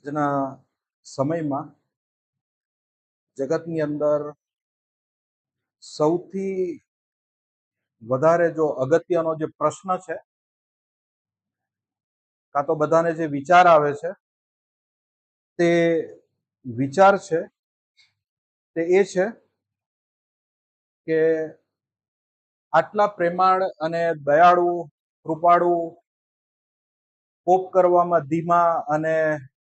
આજના સમયમાં જગતની અંદર સૌથી વધારે જો અગત્યનો જે પ્રશ્ન છે, કાં તો બધાને જે વિચાર આવે છે, તે વિચાર છે તે એ છે કે આટલા પ્રેમાળ અને દયાળુ, કૃપાળુ, કોપ કરવામાં ધીમા અને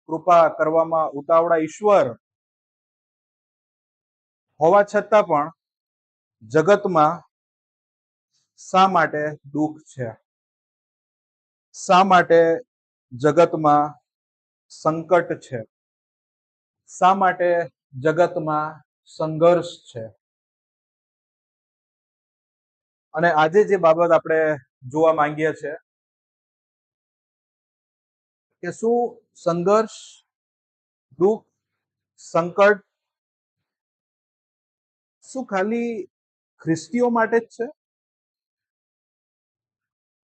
કૃપા કરવામાં ઉતાવળા ઈશ્વર હોવા છતાં પણ જગતમાં શા માટે દુઃખ છે? શા માટે જગતમાં સંકટ છે? શા માટે જગતમાં સંઘર્ષ છે? અને આજે જે બાબત આપણે જોવા માંગીએ છીએ કે શું સંઘર્ષ, દુઃખ, સંકટ શું ખાલી ખ્રિસ્તીઓ માટે જ છે,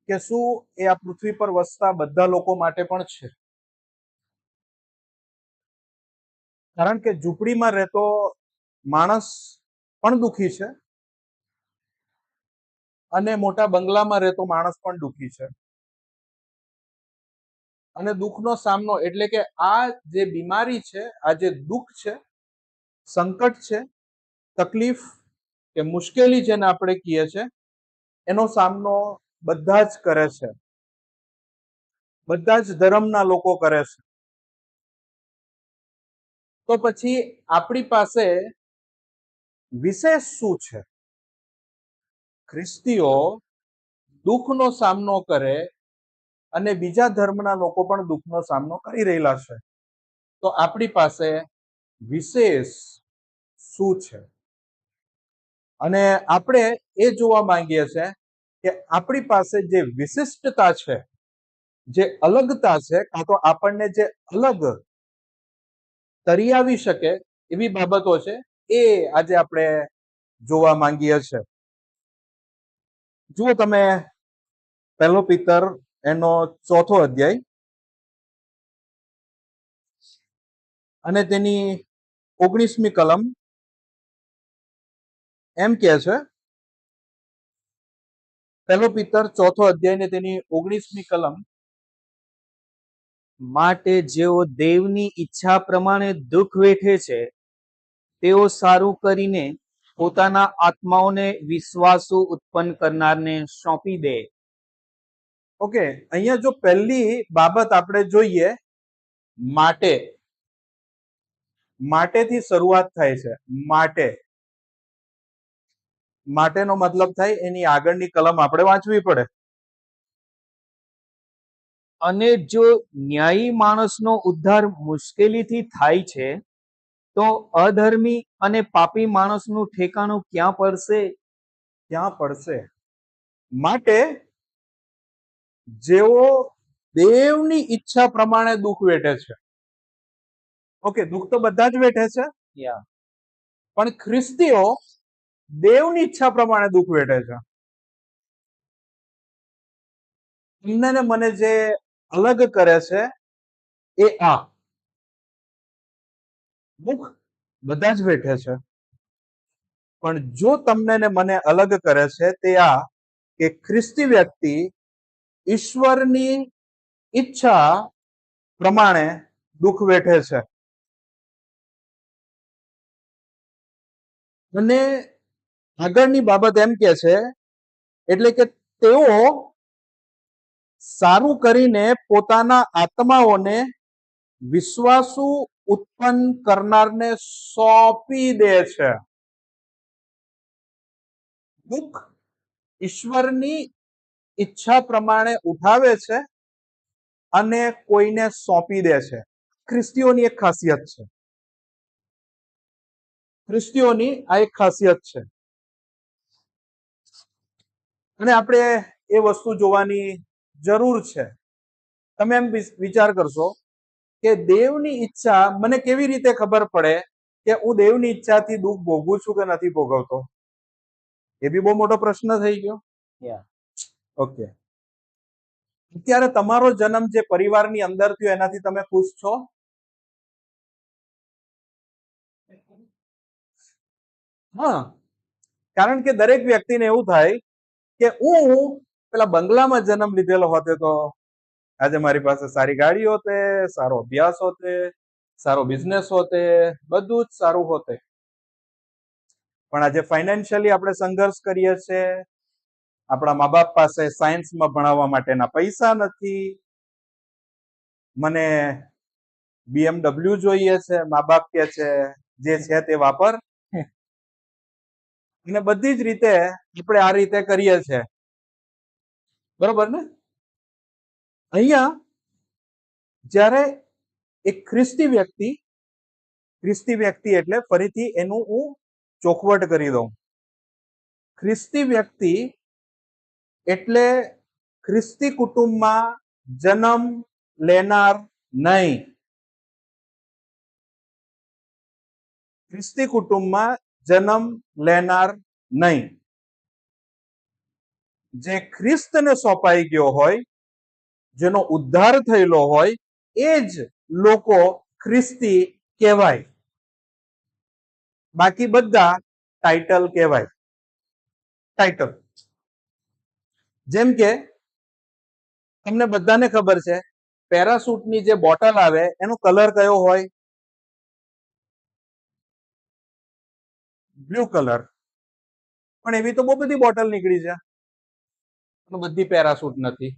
કે શું એ આ પૃથ્વી પર વસતા બધા લોકો માટે પણ છે? કારણ કે ઝૂંપડીમાં રહેતો માણસ પણ દુઃખી છે અને મોટા બંગલામાં રહેતો માણસ પણ દુઃખી છે. અને દુઃખનો સામનો એટલે કે આ જે બીમારી છે, આ જે દુઃખ છે, સંકટ છે, તકલીફ કે મુશ્કેલી જેને આપણે કહીએ છીએ, એનો સામનો બધા જ કરે છે. બધા જ ધર્મના લોકો કરે છે. તો પછી આપણી પાસે વિશેષ શું છે? ખ્રિસ્તીઓ દુઃખનો સામનો કરે અને બીજા ધર્મના લોકો પણ દુઃખનો સામનો કરી રહેલા છે, તો આપણી પાસે વિશેષ શું છે? અને આપણે એ જોવા માંગીએ છીએ કે આપણી પાસે જે વિશિષ્ટતા છે, જે અલગતા છે, કાં તો આપણને જે અલગ તરી આવી શકે એવી બાબતો છે, એ આજે આપણે જોવા માંગીએ છીએ. જુઓ તમે 1 પિતર એનો 4થો અધ્યાય અને તેની 19મી કલમ એમ કહે છે, 1 પિતર 4થો અધ્યાય ને તેની 19મી કલમ, માટે જેઓ દેવની ઈચ્છા પ્રમાણે દુઃખ વેઠે છે, તેઓ સારું કરીને પોતાના આત્માઓને વિશ્વાસુ ઉત્પન્ન કરનારને સોંપી દે. ઓકે, અહીંયા જો પહેલી બાબત આપણે જોઈએ, માટે, માટેથી શરૂઆત થાય છે. માટેનો મતલબ થાય એની આગળની કલમ આપણે વાંચવી પડે. અને જો ન્યાયી માણસનો ઉદ્ધાર મુશ્કેલીથી થાય છે, તો અધર્મી અને પાપી માણસનું ઠેકાણું ક્યાં પડશે? ક્યાં પડશે? માટે જેઓ દેવની ઈચ્છા પ્રમાણે દુઃખ વેઠે છે. ઓકે, દુઃખ તો બધા જ વેઠે છે, પણ ખ્રિસ્તીઓ દેવની ઈચ્છા પ્રમાણે દુઃખ વેઠે છે. તમને ને મને જે અલગ કરે છે એ આ દુઃખ બધા જ વેઠે છે, પણ જો તમને ને મને અલગ કરે છે તે આ કે ખ્રિસ્તી વ્યક્તિ ઈશ્વરની ઈચ્છા પ્રમાણે દુઃખ વેઠે છે. અને આગળની બાબત એમ કે છે, એટલે કે તેઓ સારું કરીને પોતાના આત્માઓને વિશ્વાસુ ઉત્પન્ન કરનારને સોંપી દે છે. દુઃખ ઈશ્વરની ઈચ્છા પ્રમાણે ઉઠાવે છે અને કોઈને સોંપી દે છે. ખ્રિસ્તીઓની એક ખાસિયત છે. ખ્રિસ્તીઓની આ એક ખાસિયત છે. અને આપણે એ વસ્તુ જોવાની જરૂર છે. તમે એમ વિચાર કરશો કે દેવની ઈચ્છા મને કેવી રીતે ખબર પડે કે હું દેવની ઈચ્છાથી દુઃખ ભોગવું છું કે નથી ભોગવતો? એ બી બહુ મોટો પ્રશ્ન થઈ ગયો. ઓકે, અત્યારે તમારો જન્મ જે પરિવારની અંદર થયો એનાથી તમે ખુશ છો? હા, કારણ કે દરેક વ્યક્તિને એવું થાય કે હું પેલા બંગલામાં જન્મ લીધેલો હોતે તો આજે મારી પાસે સારી ગાડી હોતે, સારો અભ્યાસ હોતે, સારો બિઝનેસ હોતે, બધું જ સારું હોતે. પણ આજે ફાઇનાન્શિયલી આપણે સંઘર્ષ કરીએ છીએ. આપણા મા બાપ પાસે સાયન્સમાં ભણાવવા માટેના પૈસા નથી. મને BMW જોઈએ છે, મા બાપ કે છે જે છે તે વાપર. અને બધી જ રીતે આપણે આ રીતે કરીએ છીએ, બરોબર ને? અહીંયા જ્યારે એક ખ્રિસ્તી વ્યક્તિ એટલે ફરીથી એનું હું ચોખવટ કરી દઉં. ખ્રિસ્તી વ્યક્તિ એટલે ખ્રિસ્તી કુટુંબમાં જન્મ લેનાર નહીં. ખ્રિસ્તી કુટુંબમાં જન્મ લેનાર નહીં. જે ખ્રિસ્તને સોંપાઈ ગયો હોય, જેનો ઉદ્ધાર થયેલો હોય, એ જ લોકો ખ્રિસ્તી કહેવાય. બાકી બધા ટાઇટલ કહેવાય. ટાઇટલ. જેમ કે તમને બધાને ખબર છે પેરાશૂટની જે બોટલ આવે એનો કલર કયો હોય? Blue colour. પણ એવી તો બહુ બધી બોટલ નીકળી છે, પણ બધી પેરાશૂટ નથી.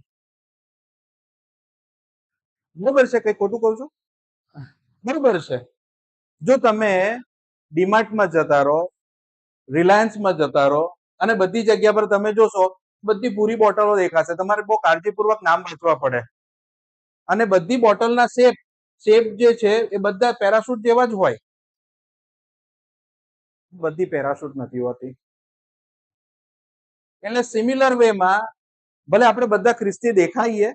બરોબર છે? કઈ ખોટું કહું છું? બરોબર છે. જો તમે ડીમાર્ટમાં જતા રહો, રિલાયન્સમાં જતા રહો અને બધી જગ્યા પર તમે જોશો બધી પૂરી બોટલો દેખાશે. તમારે બહુ કાળજીપૂર્વક નામ વાંચવા પડે. અને બધી બોટલના શેપ જે છે એ બધા પેરાશૂટ જેવા જ હોય. બધી પેરાશૂટ નથી હોતી. એટલે સિમિલર વેમાં ભલે આપણે બધા ખ્રિસ્તી દેખાઈએ,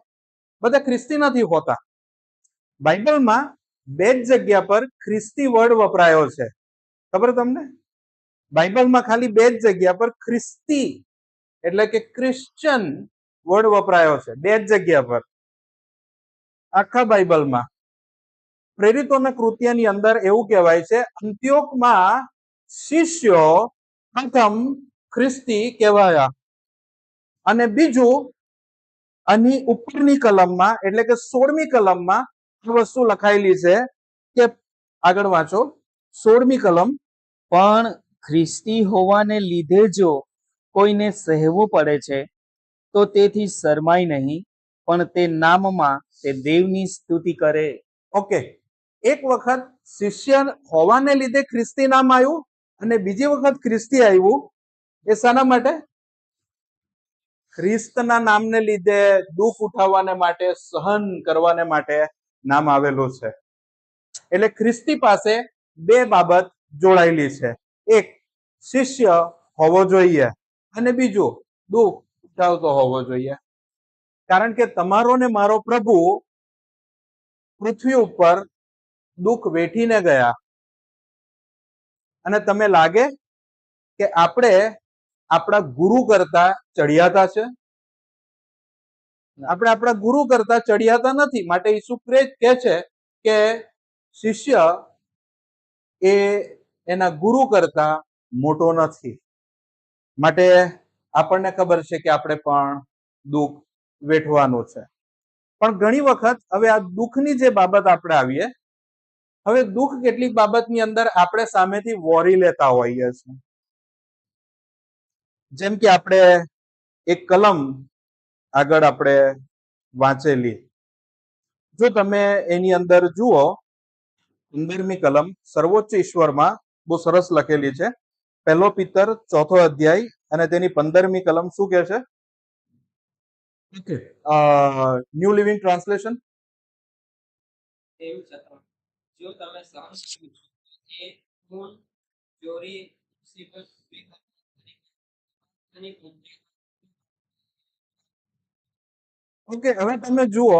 બધા ખ્રિસ્તી નથી હોતા. બાઇબલમાં બે જ જગ્યા પર ખ્રિસ્તી વર્ડ વપરાયો છે. ખબર તમને? બાઇબલમાં ખાલી બે જ જગ્યા પર ખ્રિસ્તી એટલે કે ક્રિશ્ચન વર્ડ વપરાયો છે. બે જ જગ્યા પર આખા બાઇબલમાં. પ્રેરિતોના કૃત્યની અંદર એવું કહેવાય છે અંત્યોકમાં શિષ્યો પ્રથમ ખ્રિસ્તી કહેવાયા. અને બીજું આની ઉપરની કલમમાં એટલે કે 16મી કલમમાં આ વસ્તુ લખાયેલી છે કે આગળ વાંચો 16મી કલમ. પણ ખ્રિસ્તી હોવાને લીધે જો કોઈને સહેવું પડે છે તો તેથી શરમાય નહીં, પણ તે નામમાં તે દેવની સ્તુતિ કરે. ઓકે, એક વખત શિષ્ય હોવાને લીધે ખ્રિસ્તી નામ આવ્યું અને બીજી વખત ખ્રિસ્તી આવ્યું. એ શાના માટે? ખ્રિસ્તના નામને લીધે દુઃખ ઉઠાવવાને માટે, સહન કરવાને માટે નામ આવેલું છે. એટલે ખ્રિસ્તી પાસે બે બાબત જોડાયેલી છે. એક શિષ્ય હોવો જોઈએ અને બીજું દુઃખ ઉઠાવતો હોવો જોઈએ. કારણ કે તમારો ને મારો પ્રભુ પૃથ્વી ઉપર દુઃખ વેઠીને ગયા. અને તમે લાગે કે આપણે આપણા ગુરુ કરતા ચડિયાતા છે? આપણે આપણા ગુરુ કરતા ચડિયાતા નથી. માટે ઈસુ કહે છે કે શિષ્ય એ એના ગુરુ કરતા મોટો નથી. માટે આપણને ખબર છે કે આપણે પણ દુઃખ વેઠવાનું છે. પણ ઘણી વખત હવે આ દુઃખની જે બાબત આપણે આવીએ, હવે દુઃખ કેટલીક બાબતની અંદર આપણે સામેથી વોરી લેતા હોઈએ છીએ. જેમ કે આપણે એક કલમ આગળ આપણે વાંચેલી, જો તમે એની અંદર જુઓ 15મી કલમ સર્વોચ્ચ ઈશ્વરમાં બહુ સરસ લખેલી છે. 1 પિતર 4થો અધ્યાય અને તેની 15મી કલમ શું કહે છે? New living translation. જો તમે સહન એ ખૂન, ચોરી, મુસીબત, ઓકે, હવે તમે જુઓ,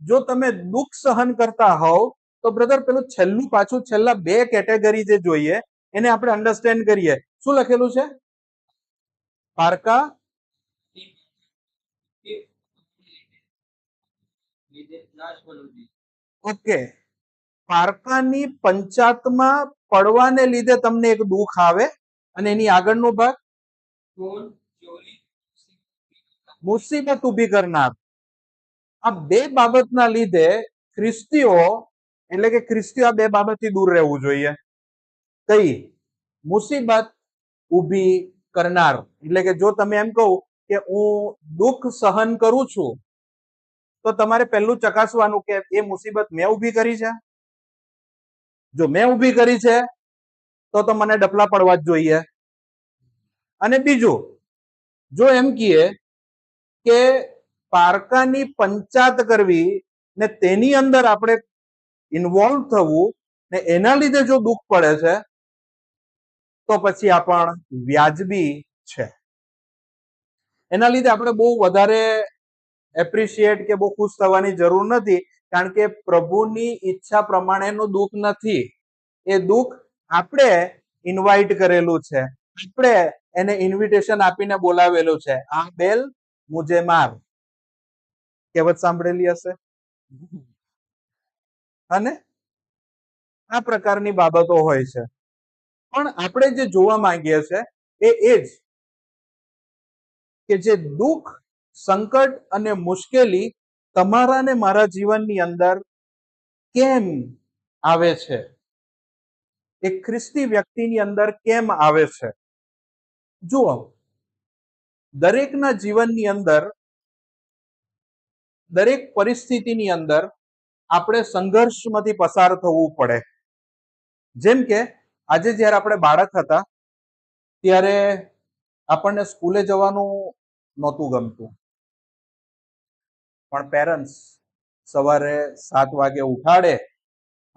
જો તમે દુઃખ સહન કરતા હોવ તો બ્રધર પેલું છેલ્લું પાછું છેલ્લા બે કેટેગરી જે જોઈએ એને આપણે અન્ડરસ્ટેન્ડ કરીએ. શું લખેલું છે? પારકા ઓકે, પારકાની પંચાતમાં પડવાને લીધે તમને એક દુઃખ આવે અને એની આગળનો ભાગ ખૂન, ચોરી, મુસીબત ઊભી કરનાર. આ બે બાબતના લીધે ખ્રિસ્તીઓ એટલે કે ખ્રિસ્તીઓ આ બે બાબતથી દૂર રહેવું જોઈએ. કઈ? મુસીબત ઊભી કરનાર. એટલે કે જો તમે એમ કહો કે હું દુઃખ સહન કરું છું, તો તમારે પહેલું ચકાસવાનું કે એ મુસીબત મેં ઊભી કરી છે. જો મેં ઊભી કરી છે તો મને ડપલા પડવા જ જોઈએ. અને બીજું, જો એમ કહીએ કે પારકાની પંચાત કરવી ને તેની અંદર આપણે ઇન્વોલ્વ થવું ને એના લીધે જો દુઃખ પડે છે, તો પછી આ પણ વ્યાજબી છે. એના લીધે આપણે બહુ વધારે એપ્રિશિએટ કે બહુ ખુશ થવાની જરૂર નથી, કારણ કે પ્રભુની ઈચ્છા પ્રમાણેનું દુઃખ નથી. એ દુઃખ આપણે ઇન્વાઇટ કરેલું છે, આપણે એને ઇન્વિટેશન આપીને બોલાવેલું છે. આ બેલ મુજે માર કહેવત સાંભળેલી હશે. અને આ પ્રકારની બાબતો હોય છે. પણ આપણે જે જોવા માંગીએ છીએ એ જ કે જે દુઃખ, સંકટ અને મુશ્કેલી તમારા ને મારા જીવનની અંદર કેમ આવે છે, એક ખ્રિસ્તી વ્યક્તિની અંદર કેમ આવે છે. જુઓ, દરેકના જીવનની અંદર, દરેક પરિસ્થિતિની અંદર આપણે સંઘર્ષમાંથી પસાર થવું પડે. જેમ કે આજે જ્યારે આપણે બાળક હતા ત્યારે આપણને સ્કૂલે જવાનું નહોતું ગમતું, પણ પેરેન્ટ્સ સવારે 7 વાગે ઉઠાડે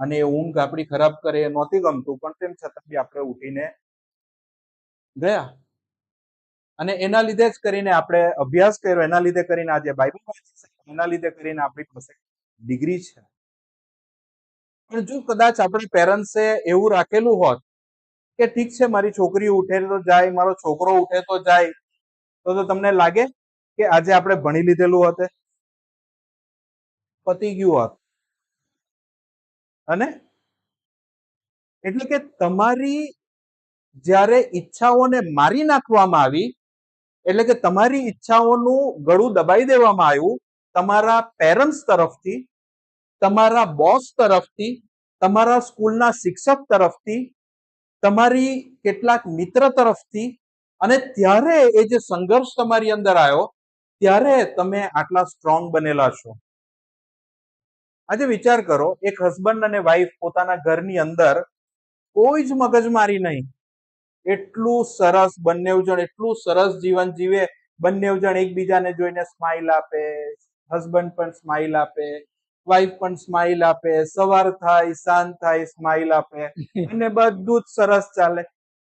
અને એ ઊંઘ આપણી ખરાબ કરે એ નહોતી ગમતું, પણ તેમ છતાં બી આપણે ઉઠીને ગયા. અને એના લીધે જ કરીને આપણે અભ્યાસ કર્યો, એના લીધે કરીને આજે બાઇબલ વાંચી શકીએ, એના લીધે કરીને આપણી પાસે ડિગ્રી છે. પણ જો કદાચ આપણે પેરેન્ટ્સે એવું રાખેલું હોત કે ઠીક છે, મારી છોકરી ઉઠે તો જાય, મારો છોકરો ઉઠે તો જાય, તો તમને લાગે કે આજે આપણે ભણી લીધેલું હોત, પતી ગયું હોત. અને એટલે કે તમારી જ્યારે ઈચ્છાઓને મારી નાખવામાં આવી, એટલે કે તમારી ઈચ્છાઓનું ગળું દબાઈ દેવામાં આવ્યું તમારા પેરેન્ટ્સ તરફથી, તમારા બોસ તરફથી, તમારા સ્કૂલના શિક્ષક તરફથી, તમારી કેટલાક મિત્ર તરફથી, અને ત્યારે એ જે સંઘર્ષ તમારી અંદર આવ્યો ત્યારે તમે આટલા સ્ટ્રોંગ બનેલા છો. આજે વિચાર કરો, એક હસબન્ડ અને વાઈફ પોતાના ઘરની અંદર કોઈ જ મગજમારી નહીં, એટલું સરસ બંને જણ એટલું સરસ જીવન જીવે, બંને જણ એકબીજાને જોઈને સ્માઇલ આપે, હસબન્ડ પણ સ્માઇલ આપે, વાઈફ પણ સ્માઇલ આપે, સવાર થાય સાંજ થાય સ્માઇલ આપે, અને બધું જ સરસ ચાલે.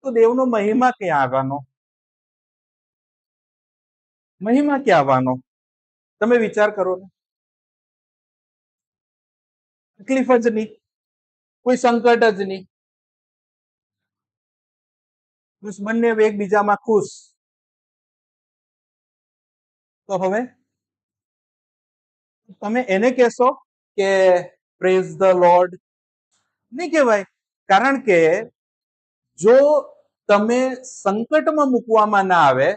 તો દેવનો મહિમા ક્યાં આવવાનો? મહિમા ક્યાં આવવાનો? તમે વિચાર કરો ને. તકલીફ જ નહીં, કોઈ સંકટ જ નહીં, બસ બંને એકબીજામાં ખુશ. તો હવે તમે એને કહેશો કે પ્રેઝ ધ લોર્ડ? નહીં કહેવાય. કારણ કે જો તમે સંકટમાં મૂકવામાં ના આવે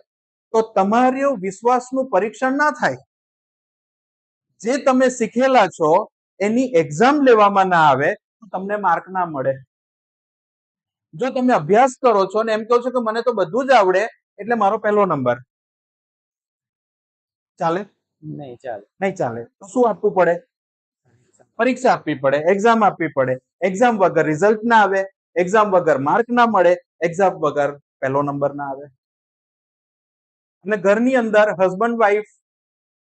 તો તમારું વિશ્વાસનું પરીક્ષણ ના થાય. જે તમે શીખેલા છો એની એક્ઝામ લેવામાં ના આવે તો તમને માર્ક ના મળે. જો તમે અભ્યાસ કરો છો ને એમ કહો છો કે મને તો બધું જ આવડે એટલે મારો પહેલો નંબર, ચાલે? નહીં ચાલે. નહીં ચાલે. તો શું આપવું પડે? પરીક્ષા આપવી પડે, એક્ઝામ આપવી પડે. એક્ઝામ વગર રિઝલ્ટ ના આવે, એક્ઝામ વગર માર્ક ના મળે, એક્ઝામ વગર પહેલો નંબર ના આવે. અને ઘરની અંદર હસબન્ડ વાઈફ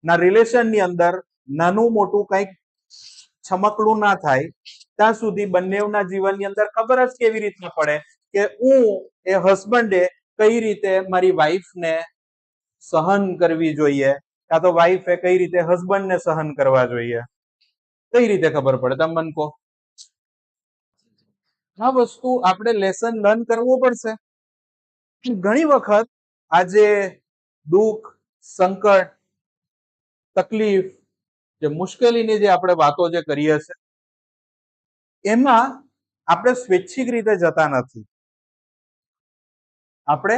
ના રિલેશન ની અંદર નાનું મોટું કંઈક છમકલું ના થાય ત્યાં સુધી બંનેના જીવનની અંદર ખબર જ કેવી રીતના પડે કે હું એ હસબન્ડે કઈ રીતે મારી વાઈફને સહન કરવી જોઈએ, કાં તો વાઈફે કઈ રીતે હસબન્ડને સહન કરવા જોઈએ. કઈ રીતે ખબર પડે? તમે મને કહો. આ વસ્તુ આપણે લેસન લર્ન કરવું પડશે. ઘણી વખત આજે દુઃખ, સંકટ, તકલીફ, જે મુશ્કેલીની જે આપણે વાતો જે કરીએ છીએ એમાં આપણે સ્વૈચ્છિક રીતે જતા નથી. આપણે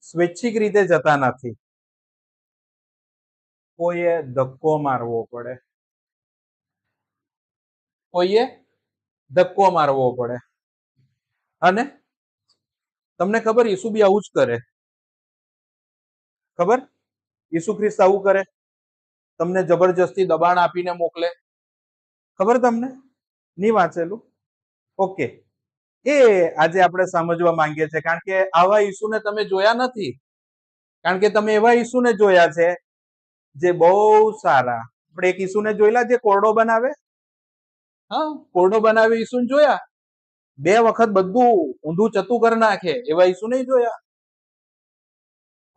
સ્વૈચ્છિક રીતે જતા નથી. કોઈએ ધક્કો મારવો પડે, કોઈએ ધક્કો મારવો પડે. અને તમને ખબર ઈસુ બી આવું જ કરે. ખબર? ઈસુ ખ્રિસ્ત આવું કરે, તમને જબરજસ્તી દબાણ આપીને મોકલે. ખબર તમને? નહીં વાંચેલું? ઓકે, એ આજે આપણે સમજવા માંગીએ છીએ, કારણ કે આવા ઈસુને તમે જોયા નથી. કારણ કે તમે એવા ઈસુને જોયા છે જે બહુ સારા. આપણે એક ઈસુને જોયેલા જે કોરડો બનાવે. હા, કોરડો બનાવે ઈસુને જોયા. 2 વખત બધું ઊંધું ચતું કરી નાખે એવા ઈસુ નહીં જોયા.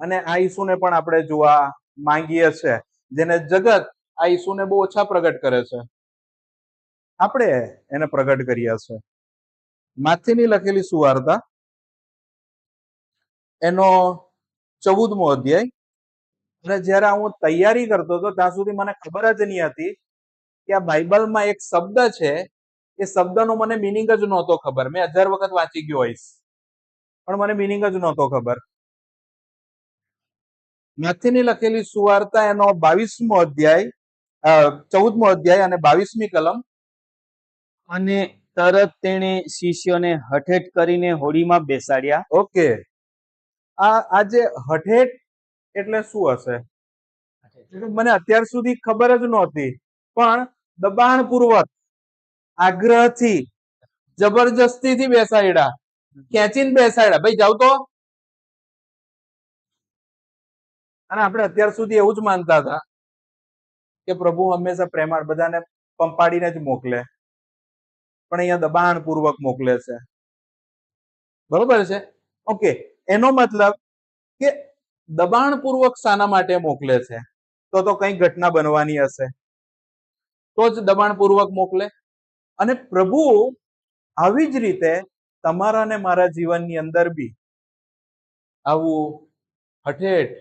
અને આ ઈસુને પણ આપણે જોવા માંગીએ છીએ, જેને જગત આ ઈસુને બહુ ઓછા પ્રગટ કરે છે. આપણે એને પ્રગટ કરીએ છીએ. માથેની લખેલી સુવાર્તા એનો 14મો અધ્યાય. અને જ્યારે હું તૈયારી કરતો હતો ત્યાં સુધી મને ખબર જ નહીં હતી કે આ બાઇબલમાં એક શબ્દ છે, એ શબ્દનો મને મિનિંગ જ નહોતો ખબર. મેં 1000 વખત વાંચી ગયો હોઈશ, પણ મને મિનિંગ જ નહોતો ખબર. માથેની લખેલી સુવાર્તા એનો 22મો અધ્યાય, 14મો અધ્યાય અને 22મી કલમ. અને તરત તેણે શિષ્યોને હઠેઠ કરીને હોડીમાં બેસાડ્યા. ઓકે, આ જે હઠેઠ એટલે શું હશે? મને અત્યાર સુધી ખબર જ નહોતી, પણ દબાણપૂર્વક, આગ્રહથી, જબરજસ્તીથી બેસાડ્યા, ખેંચીને બેસાડ્યા. ભાઈ જાવ તો. અને આપણે અત્યાર સુધી એવું જ માનતા હતા કે પ્રભુ હંમેશા પ્રેમાળ, બધાને પંપાડીને જ મોકલે, પણ અહીંયા દબાણપૂર્વક મોકલે છે. બરોબર છે? ઓકે, એનો મતલબ કે દબાણપૂર્વક શાના માટે મોકલે છે? તો કઈ ઘટના બનવાની હશે, તો જ દબાણપૂર્વક મોકલે. અને પ્રભુ આવી જ રીતે તમારા ને મારા જીવનની અંદર બી આવું હઠેઠ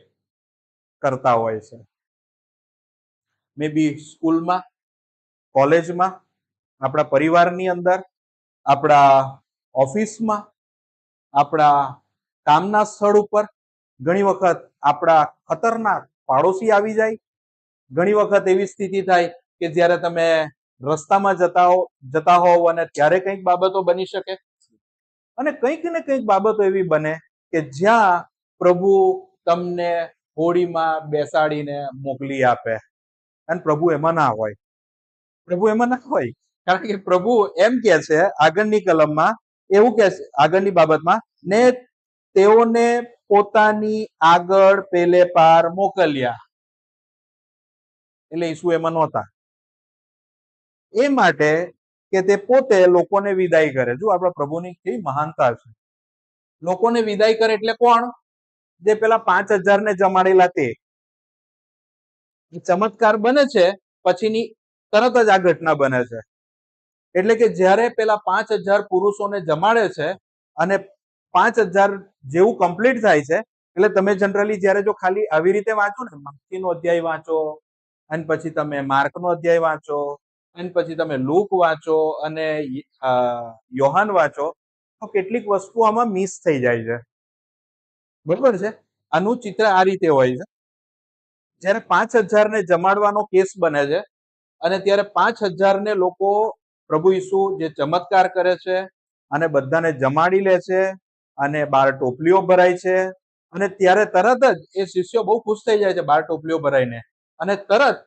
કરતા હોય છે. મે બી સ્કૂલમાં, કોલેજમાં, આપણા પરિવારની અંદર, આપણા ઓફિસમાં, આપણા કામના સ્થળ ઉપર ઘણી વખત આપણા ખતરનાક પાડોશી આવી જાય. ઘણી વખત એવી સ્થિતિ થાય કે જ્યારે તમે રસ્તામાં જતા હોવ અને ત્યારે કંઈક બાબતો બની શકે. અને કંઈક ને કંઈક બાબતો એવી બને કે જ્યાં પ્રભુ તમને હોડીમાં બેસાડીને મોકલી આપે. અને પ્રભુ એમાં ના હોય. પ્રભુ એમાં ના હોય, કારણ કે પ્રભુ એમ કે છે આગળની કલમમાં, એવું કે છે આગળની બાબતમાં, ને તેઓને પોતાની આગળ પેલે પાર મોકલ્યા. એટલે ઈસુ એમાં નહોતા. એ માટે કે તે પોતે લોકોને વિદાય કરે. જો આપણા પ્રભુની કેવી મહાનતા છે. લોકોને વિદાય કરે એટલે કોણ? જે પેલા 5000 ને જમાડેલા તે. ચમત્કાર બને છે પછીની તરત જ આ ઘટના બને છે. એટલે કે જ્યારે પેલા 5000 પુરુષોને જમાડે છે અને 5000 જેવું કમ્પ્લીટ થાય છે, એટલે તમે જનરલી જ્યારે જો ખાલી આવી રીતે વાંચો ને, માથીનો અધ્યાય વાંચો, અને પછી તમે માર્કનો અધ્યાય વાંચો, અને પછી તમે લૂક વાંચો અને યોહાન વાંચો, તો કેટલીક વસ્તુ આમાં મિસ થઈ જાય છે. બરોબર છે? આનું ચિત્ર આ રીતે હોય છે. જ્યારે 5000 ને જમાડવાનો કેસ બને છે અને ત્યારે 5000 ને લોકો પ્રભુ ઈસુ જે ચમત્કાર કરે છે અને બધાને જમાડી લે છે અને 12 ટોપલીઓ ભરાય છે. અને ત્યારે તરત જ એ શિષ્યો બહુ ખુશ થઈ જાય છે 12 ટોપલીઓ ભરાઈને. અને તરત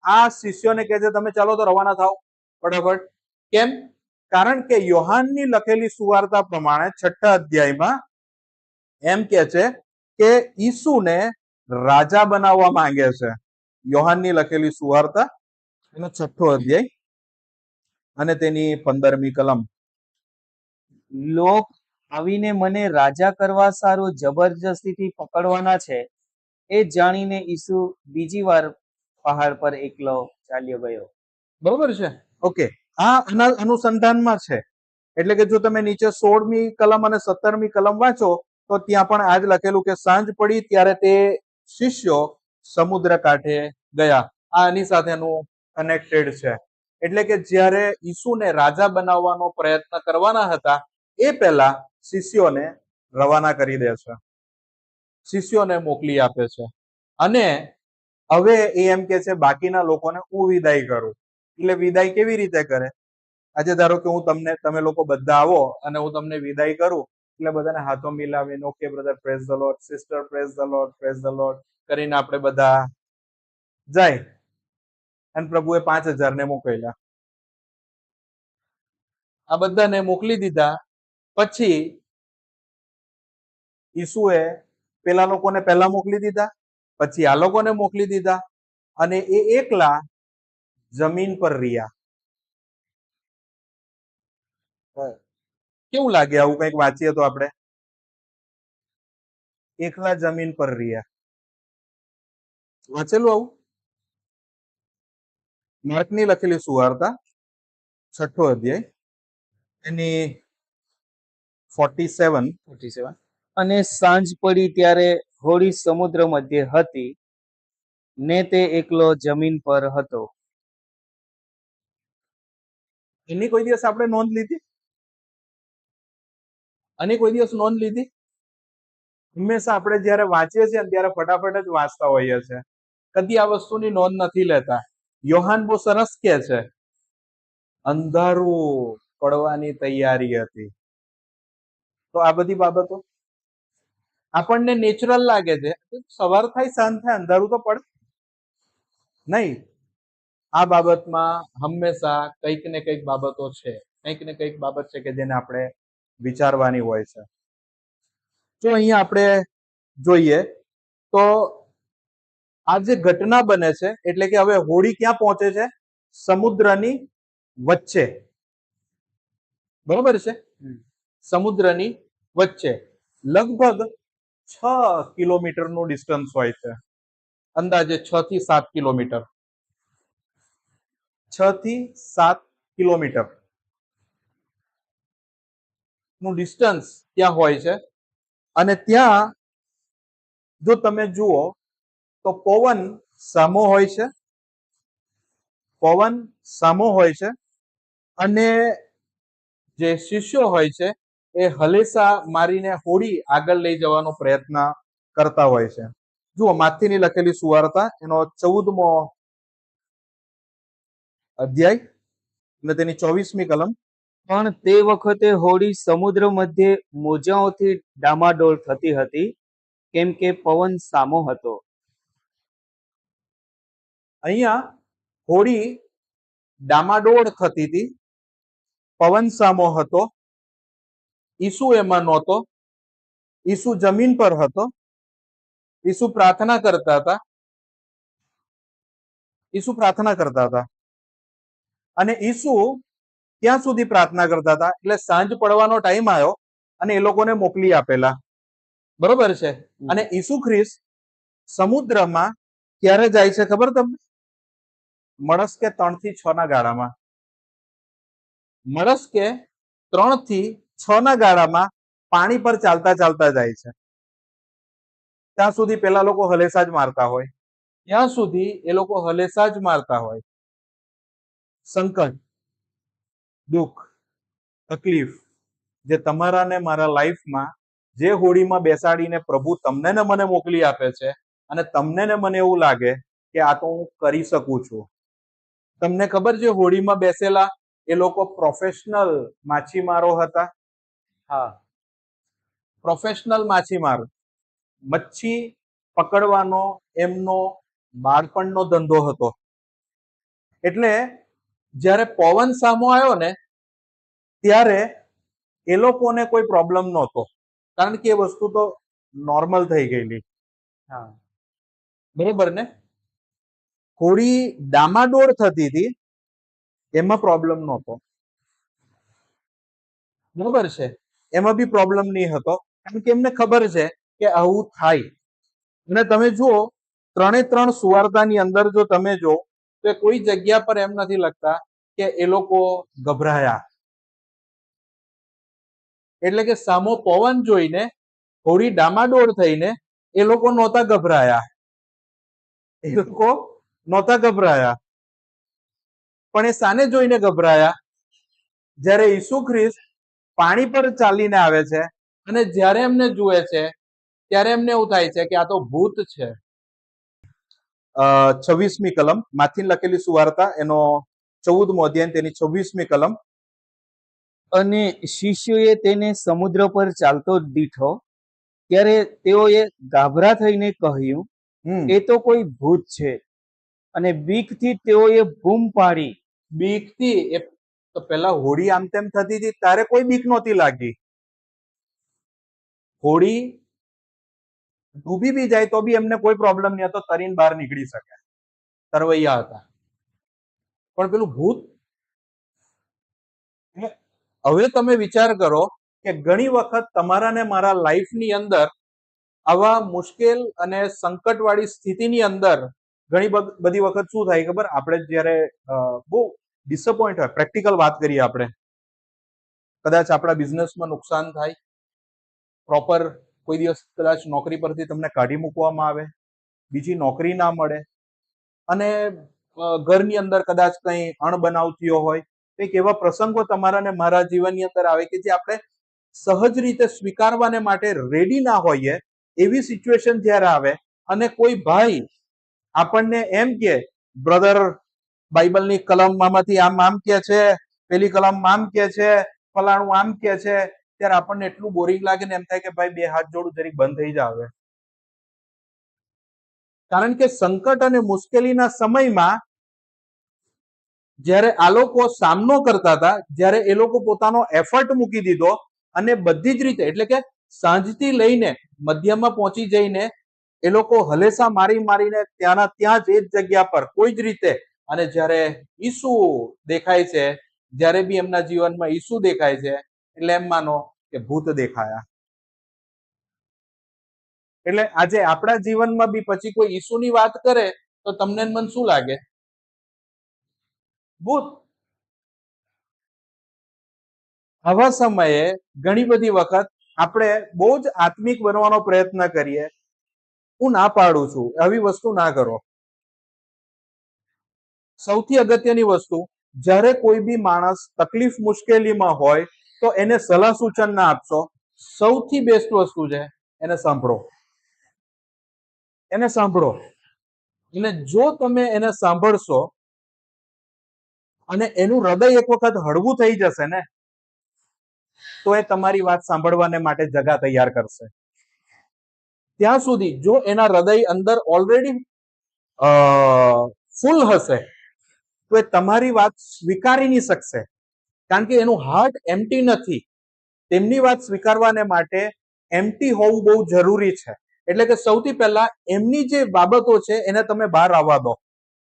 આ શિષ્યોને કહે છે તમે ચાલો તો રવાના થાઓ ફટાફટ. કેમ? કારણ કે યોહાનની લખેલી સુવાર્તા પ્રમાણે 6થા અધ્યાયમાં એમ કે છે કે ઈસુને રાજા બનાવવા માંગે છે. યોહાનની લખેલી સુવાર્તા એનો 6થો અધ્યાય અને તેની 15મી કલમ. લોક આવીને મને રાજા કરવા સારું જબરજસ્તીથી પકડવાના છે, એ જાણીને ઈસુ બીજી વાર પહાડ પર એકલો ચાલ્યો ગયો. બરોબર છે? ઓકે, આ અનુસંધાનમાં છે. એટલે કે જો તમે નીચે 16મી કલમ અને 17મી કલમ વાંચો તો ત્યાં પણ આજ લખેલું કે સાંજ પડી ત્યારે તે શિષ્યો સમુદ્ર કાંઠે ગયા. આ આની સાથેનું કનેક્ટેડ છે. એટલે કે જ્યારે ઈસુને રાજા બનાવવાનો પ્રયત્ન કરવાના હતા એ પહેલા શિષ્યોને રવાના કરી દે છે. શિષ્યોને મોકલી આપે છે અને હવે એ એમ કે છે બાકીના લોકોને હું વિદાય કરું. એટલે વિદાય કેવી રીતે કરે? આજે ધારો કે તમે લોકો બધા આવો અને હું તમને વિદાય કરું એટલે બધાને હાથો મિલાવીને okay brother praise the lord, sister praise the lord, praise the lord કરીને આપણે બધા જાય. અને પ્રભુએ 5000 ને મોકલ્યા. આ બધાને મોકલી દીધા પછી ઈસુએ પેલા લોકોને પહેલા મોકલી દીધા, પછી આ લોકોને મોકલી દીધા અને એ એકલા જમીન પર રહ્યા. કેવું લાગે આવું કંઈક વાંચીએ તો આપણે? એકલા જમીન પર રહ્યા. વાંચેલું આવું? માર્કની લખેલી સુવાર્તા 6ઠ્ઠો અધ્યાય એની 47. 47. અને સાંજ પડી ત્યારે હોડી સમુદ્ર મધ્યે હતી ને તે એકલો જમીન પર હતો. એની કોઈ દિવસ આપણે નોંધ લીધી? અને કોઈ દિવસ નોંધ લીધી? હંમેશા આપણે જ્યારે વાંચીએ છીએ ત્યારે ફટાફટ જ વાંચતા હોઈએ છીએ, કદી આ વસ્તુની નોંધ નથી લેતા. યોહાન બહુ સરસ કહે છે, અંધારું પડવાની તૈયારી હતી. તો આ બધી બાબતો આપણને નેચરલ લાગે છે, સવાર થાય સાંજ થાય અંધારું તો પડે નહીં. આ બાબતમાં હંમેશા કંઈક ને કંઈક બાબતો છે, કંઈક ને કંઈક બાબત છે કે જેને આપણે વિચારવાની હોય છે. જો અહીંયા આપણે જોઈએ તો આ જે ઘટના બને છે એટલે કે હવે હોડી ક્યાં પહોંચે છે? સમુદ્રની વચ્ચે. બરોબર છે? સમુદ્રની વચ્ચે લગભગ 6 કિલોમીટરનું ડિસ્ટન્સ હોય છે, અંદાજે 6 થી 7 કિલોમીટર. 6 થી 7 કિલોમીટર નું ડિસ્ટન્સ ત્યાં હોય છે અને ત્યાં જો તમે જુઓ તો પવન સામો હોય છે, પવન સામો હોય છે અને જે શિષ્યો હોય છે એ હલેસા મારીને હોડી આગળ લઈ જવાનો પ્રયત્ન કરતા હોય છે. જુઓ માથીની લખેલી સુવાર્તા એનો 14મો અધ્યાય અને તેની 24મી કલમ. પણ તે વખતે હોડી સમુદ્ર મધ્યે મોજાઓથી ડામાડોળ થતી હતી, કેમ કે પવન સામો હતો. અહીંયા હોડી ડામાડોળ થતી હતી, પવન સામો હતો, ઈસુ એમાં નહોતો, ઈસુ જમીન પર હતો, ઈસુ પ્રાર્થના કરતા હતા, ઈસુ પ્રાર્થના કરતા હતા અને ઈસુ ક્યાં સુધી પ્રાર્થના કરતા હતા? એટલે સાંજ પડવાનો ટાઈમ આવ્યો અને એ લોકોને મોકલી આપેલા. બરોબર છે? અને ઈસુ ખ્રિસ્ત સમુદ્રમાં ક્યારે જાય છે ખબર તમને? મળસ્કે 3 થી 6 ના ગાળામાં. મળસ્કે 3 થી 6 ના ગાળામાં પાણી પર ચાલતા ચાલતા જાય છે. ત્યાં સુધી પેલા લોકો હલેસા જ મારતા હોય, ત્યાં સુધી એ લોકો હલેસા જ મારતા હોય. સંકટ, દુઃખ, તકલીફ જે તમારા ને મારા લાઈફમાં જે હોડીમાં બેસાડીને પ્રભુ તમને ને મને મોકલી આપે છે અને તમને ને મને એવું લાગે કે આ તો હું કરી શકું છું. તમને ખબર છે હોડીમાં બેસેલા એ લોકો પ્રોફેશનલ માછીમારો હતા. હા, પ્રોફેશનલ માછીમાર. મચ્છી પકડવાનો એમનો બાળપણનો ધંધો હતો. એટલે જ્યારે પવન સામો આવ્યો ને ત્યારે એ લોકોને કોઈ પ્રોબ્લેમ નહોતો, કારણ કે એ વસ્તુ તો નોર્મલ થઈ ગયેલી. હા, બરોબર ને? હોડી ડામાડોળ થતી હતી એમાં પ્રોબ્લેમ નહોતો. બરોબર છે? એમાં બી પ્રોબ્લેમ નહીં હતો, કારણ કે એમને ખબર છે કે આવું થાય. અને તમે જુઓ 3 સુવાર્તાની અંદર જો તમે જો તો કોઈ જગ્યા પર એમ નથી લખતા કે એ લોકો ગભરાયા. એટલે કે સામો પવન જોઈને હોડી ડામાડોળ થઈને એ લોકો નહોતા ગભરાયા, એ લોકો નહોતા ગભરાયા. પણ એ સાને જોઈને ગભરાયા? જ્યારે ઈસુ ખ્રિસ્ત પાણી પર ચાલીને આવે છે અને જ્યારે એમને જુએ છે ત્યારે એમને એવું થાય છે કે આ તો ભૂત છે. 26મી કલમ માથી લખેલી સુવાર્તા એનો 14મો અધ્યાય તેની 26મી કલમ. અને શિષ્યોએ તેને સમુદ્ર પર ચાલતો જ દીઠો. ત્યારે તેઓએ ગાભરા થઈને કહ્યું, એ તો કોઈ ભૂત છે. અને બીકથી તેઓએ બૂમ પાડી. બીકથી એ તો પેલા હોડી આમ તેમ થતી હતી ત્યારે કોઈ બીક નહોતી લાગી. હોડી ડૂબી બી જાય તો બી એમને કોઈ પ્રોબ્લેમ નહીં હતો, તરીને બહાર નીકળી શકે, તરવૈયા હતા. પણ પેલું ભૂત, હવે તમે વિચાર કરો કે ઘણી વખત તમારા ને મારા લાઈફની અંદર આવા મુશ્કેલ અને સંકટવાળી સ્થિતિની અંદર ઘણી બધી વખત શું થાય ખબર, આપણે જ્યારે બહુ ડિસઅપોઇન્ટ હોય, પ્રેક્ટિકલ વાત કરીએ આપણે, કદાચ આપણા બિઝનેસમાં નુકસાન થાય, પ્રોપર કોઈ દિવસ કદાચ નોકરી પરથી તમને કાઢી મૂકવામાં આવે, બીજી નોકરી ના મળે, અને ઘરની અંદર કદાચ કંઈ અણબનાવ થયો હોય, કંઈક એવા પ્રસંગો તમારા ને મારા જીવનની અંદર આવે કે જે આપણે સહજ રીતે સ્વીકારવાને માટે રેડી ના હોઈએ, એવી સિચ્યુએશન જ્યારે આવે અને કોઈ ભાઈ આપણને એમ કે બ્રધર બાઇબલની કલમમાંથી આમ કે છે, પેલી કલમ આમ કે છે, ફલાણું આમ કે છે, ત્યારે આપણને એટલું બોરિંગ લાગે ને એમ થાય કે ભાઈ બે હાથ જોડું જરીક બંધ થઈ જાવે. કારણ કે સંકટ અને મુશ્કેલીના સમયમાં જ્યારે આ લોકો સામનો કરતા હતા, જ્યારે એ લોકો પોતાનો એફર્ટ મૂકી દીધો અને બધી જ રીતે, એટલે કે સાંજથી લઈને મધ્યમાં પહોંચી જઈને એ લોકો હલેસા મારીને ત્યાંના ત્યાં જ એ જ જગ્યા પર કોઈ જ રીતે, અને જ્યારે ઈસુ દેખાય છે, જ્યારે બી એમના જીવનમાં ઈસુ દેખાય છે, એટલે એમ માનો કે ભૂત દેખાયા. એટલે આજે આપણા જીવનમાં બી પછી કોઈ ઈસુની વાત કરે તો તમને મન શું લાગે? ભૂત. આવા સમયે ઘણી બધી વખત આપણે બહુ જ આત્મિક બનવાનો પ્રયત્ન કરીએ. હું ના પાડું છું, આવી વસ્તુ ના કરો. સૌથી અગત્યની વસ્તુ, જ્યારે કોઈ બી માણસ તકલીફ મુશ્કેલીમાં હોય તો એને સલાહ સૂચન ના આપશો. સૌથી બેસ્ટ વસ્તુ છે એને સાંભળો. એને સાંભળો. અને જો તમે એને સાંભળશો અને એનું હૃદય એક વખત હળવું થઈ જશે ને, તો એ તમારી વાત સાંભળવાને માટે જગા તૈયાર કરશે. ત્યાં સુધી જો એના હૃદય અંદર ઓલરેડી ફૂલ હશે તો એ તમારી વાત સ્વીકારી નહીં શકશે, કારણ કે એનું હાર્ટ એમ્પ્ટી નથી. તેમની વાત સ્વીકારવાને માટે એમ્પ્ટી હોવું બહુ જરૂરી છે. એટલે કે સૌથી પહેલા એમની જે બાબતો છે એને તમે બહાર આવવા દો,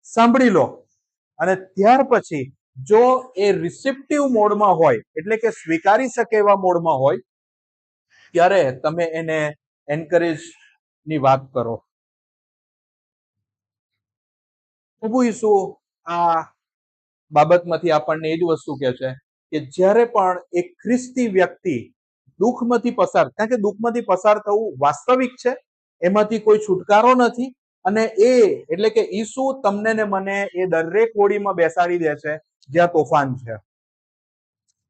સાંભળી લો, અને ત્યાર પછી જો એ રિસેપ્ટિવ મોડમાં હોય, એટલે કે સ્વીકારી શકે એવા મોડમાં હોય, ત્યારે તમે એને એન્કરેજ ની વાત કરો. પ્રભુ ઈસુ આ બાબતમાંથી આપણને એ જ વસ્તુ કહે છે કે જ્યારે પણ એક ખ્રિસ્તી વ્યક્તિ દુઃખમાંથી પસાર, કારણ કે દુઃખમાંથી પસાર થવું વાસ્તવિક છે, એમાંથી કોઈ છુટકારો નથી, અને એ એટલે કે ઈસુ તમને ને મને એ દરેક હોડીમાં બેસાડી દે છે જ્યાં તોફાન છે.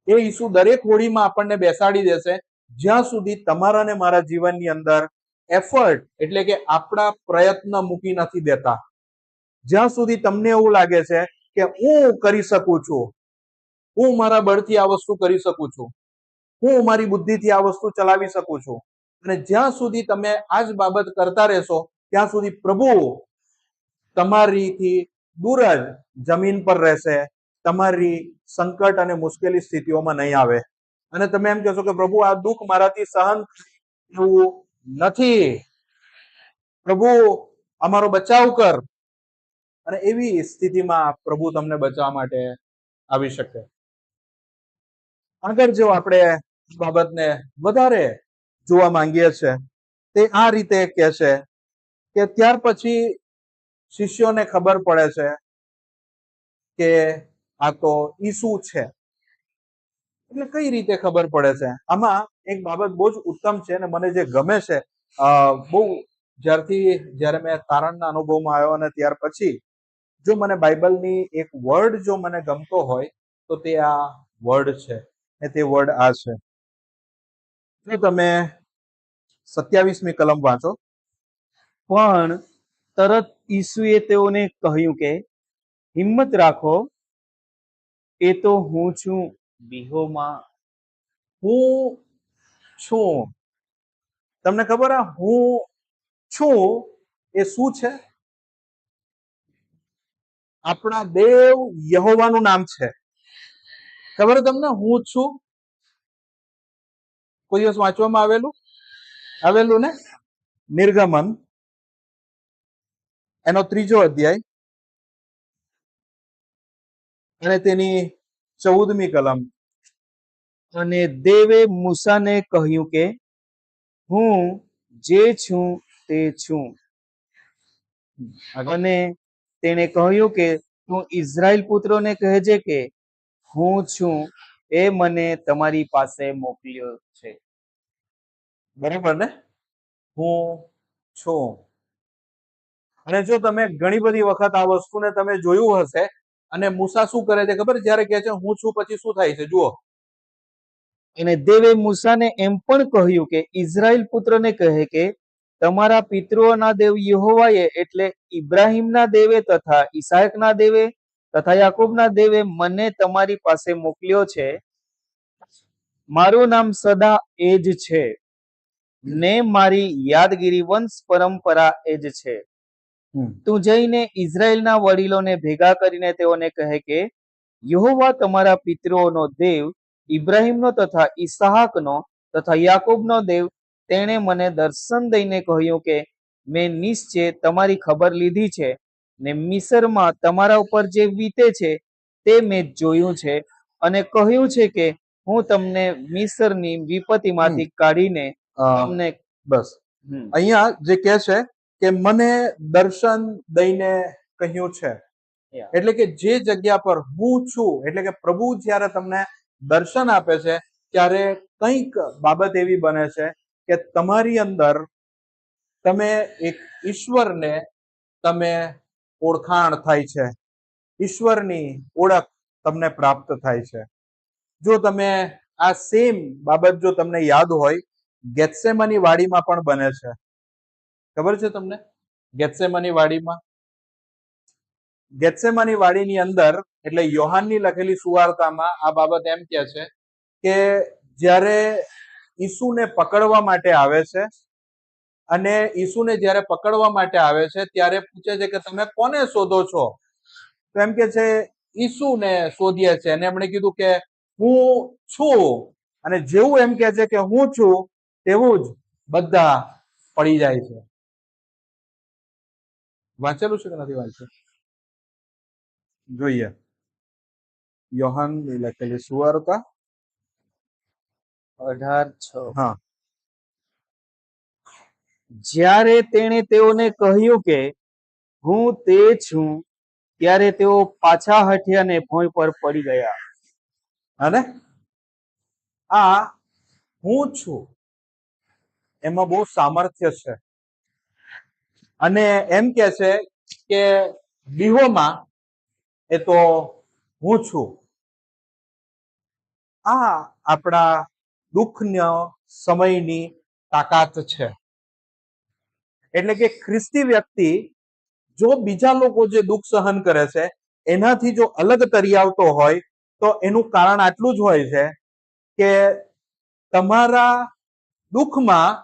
એ ઈસુ દરેક હોડીમાં આપણને બેસાડી દેશે જ્યાં સુધી તમારા ને મારા જીવનની અંદર એફર્ટ, એટલે કે આપણા પ્રયત્ન મૂકી નથી દેતા. જ્યાં સુધી તમને એવું લાગે છે કે હું કરી શકું છું, હું મારા બળથી આ વસ્તુ કરી શકું છું, હું મારી બુદ્ધિથી આ વસ્તુ ચલાવી શકું છું, અને જ્યાં સુધી તમે આ જ બાબત કરતા રહેશો ત્યાં સુધી પ્રભુ તમારીથી દૂર જ જમીન પર રહેશે, તમારી સંકટ અને મુશ્કેલી સ્થિતિઓમાં નહીં આવે. અને તમે એમ કહેશો કે પ્રભુ આ દુઃખ મારાથી સહન થવું નથી, પ્રભુ અમારો બચાવ કર. અને એવી સ્થિતિમાં પ્રભુ તમને બચાવવા માટે આવી શકે. આગળ જો આપણે બાબતને વધારે જોવા માંગીએ છીએ, તે આ રીતે કહે છે કે ત્યાર પછી શિષ્યોને ખબર પડે છે કે આ તો ઈસુ છે. એટલે કઈ રીતે ખબર પડે છે? આમાં એક બાબત બહુ જ ઉત્તમ છે અને મને જે ગમે છે, બહુ જ્યારે મેં તારણના અનુભવમાં આવ્યો અને ત્યાર પછી જો મને બાઇબલની એક વર્ડ જો મને ગમતો હોય તો તે આ વર્ડ છે, અને તે વર્ડ આ છે. જો તમે 27મી કલમ વાંચો. પણ તરત ઈસુએ તેઓને કહ્યું કે હિંમત રાખો, એ તો હું છું, બીહોમાં. હું છું. તમને ખબર આ હું છું એ શું છે? આપણા દેવ યહોવાનું નામ છે. ખબર તમને હું છું? કોઈ દિવસ વાંચવામાં આવેલું ને? નિર્ગમન એનો 3જો અધ્યાય અને તેની 14મી કલમ. અને દેવે મૂસાને કહ્યું કે હું જે છું તે છું. અને તેણે કહ્યું કે તું ઇઝરાયલ પુત્રોને કહેજે કે હું છું એ મને તમારી પાસે મોકલ્યો છે. બરાબર ને? હું છું. અને જો તમે ઘણી બધી વખત આ વસ્તુને તમે જોયું હશે, અને મૂસા શું કરે છે ખબર? જ્યારે કહે છે હું છું, પછી શું થાય છે જુઓ. અને દેવે મૂસાને એમ પણ કહ્યું કે ઇઝરાયલ પુત્રને કહે કે તમારા પિતૃઓના દેવ યહોવાએ એટલે ઇબ્રાહિમના દેવે તથા ઈસાકના દેવે તથા યાકૂબના દેવે મને તમારી પાસે મોકલ્યો છે. મારું નામ સદા એ જ છે ને મારી યાદગીરી વંશ પરંપરા એ જ છે. તું જઈને ઇઝરાયલના વડીલોને ભેગા કરીને તેઓને કહે કે યહોવા તમારા પિતૃઓનો દેવ, ઇબ્રાહિમનો તથા ઈસાકનો તથા યાકૂબનો દેવ, તેણે મને દર્શન દઈને કહ્યું કે મેં નિશ્ચય તમારી ખબર લીધી છે ને મિસરમાં તમારા ઉપર જે વીતે છે તે મેં જોયું છે, અને કહ્યું છે કે હું તમને મિસરની વિપત્તિમાંથી કાઢીને તમને બસ અહીંયા જે કહે છે કે મને દર્શન દઈને કહ્યું છે, એટલે કે જે જગ્યા પર હું છું, એટલે કે પ્રભુ જ્યારે તમને દર્શન આપે છે ત્યારે કંઈક બાબત એવી બને છે કે તમારી અંદર તમે એક ઈશ્વરને તમે ઓળખાણ થાય છે, ઈશ્વરની ઓળખ તમને પ્રાપ્ત થાય છે. જો તમે આ સેમ બાબત જો તમને યાદ હોય, ગેત્સેમાની વાડીમાં પણ બને છે. ખબર છે તમને? ગેત્સેમાની વાડીની અંદર, એટલે યોહાનની લખેલી સુવાર્તામાં આ બાબત એમ કહે છે કે જ્યારે ઈસુને પકડવા માટે આવે છે, અને ઈસુને જ્યારે પકડવા માટે આવે છે ત્યારે પૂછે છે કે તમે કોને શોધો છો? તો એમ કે છે ઈસુને શોધીએ છે. અને એમણે કીધું કે હું છું. અને જેવું એમ કે છે કે હું છું, તેવું જ બધા પડી જાય છે. વાંચેલું છે કે નથી વાંચ્યું? જોઈએ. યોહાન લખેલી સુવાર્તા 18:6. હા. જ્યારે તેણે તેઓને કહ્યું કે હું તે છું, ત્યારે તેઓ પાછા હઠ્યા અને ભોંય પર પડી ગયા. અને આ હું છું એમાં બહુ સામર્થ્ય છે. અને એમ કે છે કે બીહોમાં એ તો હું છું. આ આપણા દુઃખનો સમયની તાકાત છે. એટલે કે ખ્રિસ્તી વ્યક્તિ જો બીજા લોકો જે દુઃખ સહન કરે છે એનાથી જો અલગ તરી આવતો હોય, તો એનું કારણ આટલું જ હોય છે કે તમારા દુઃખમાં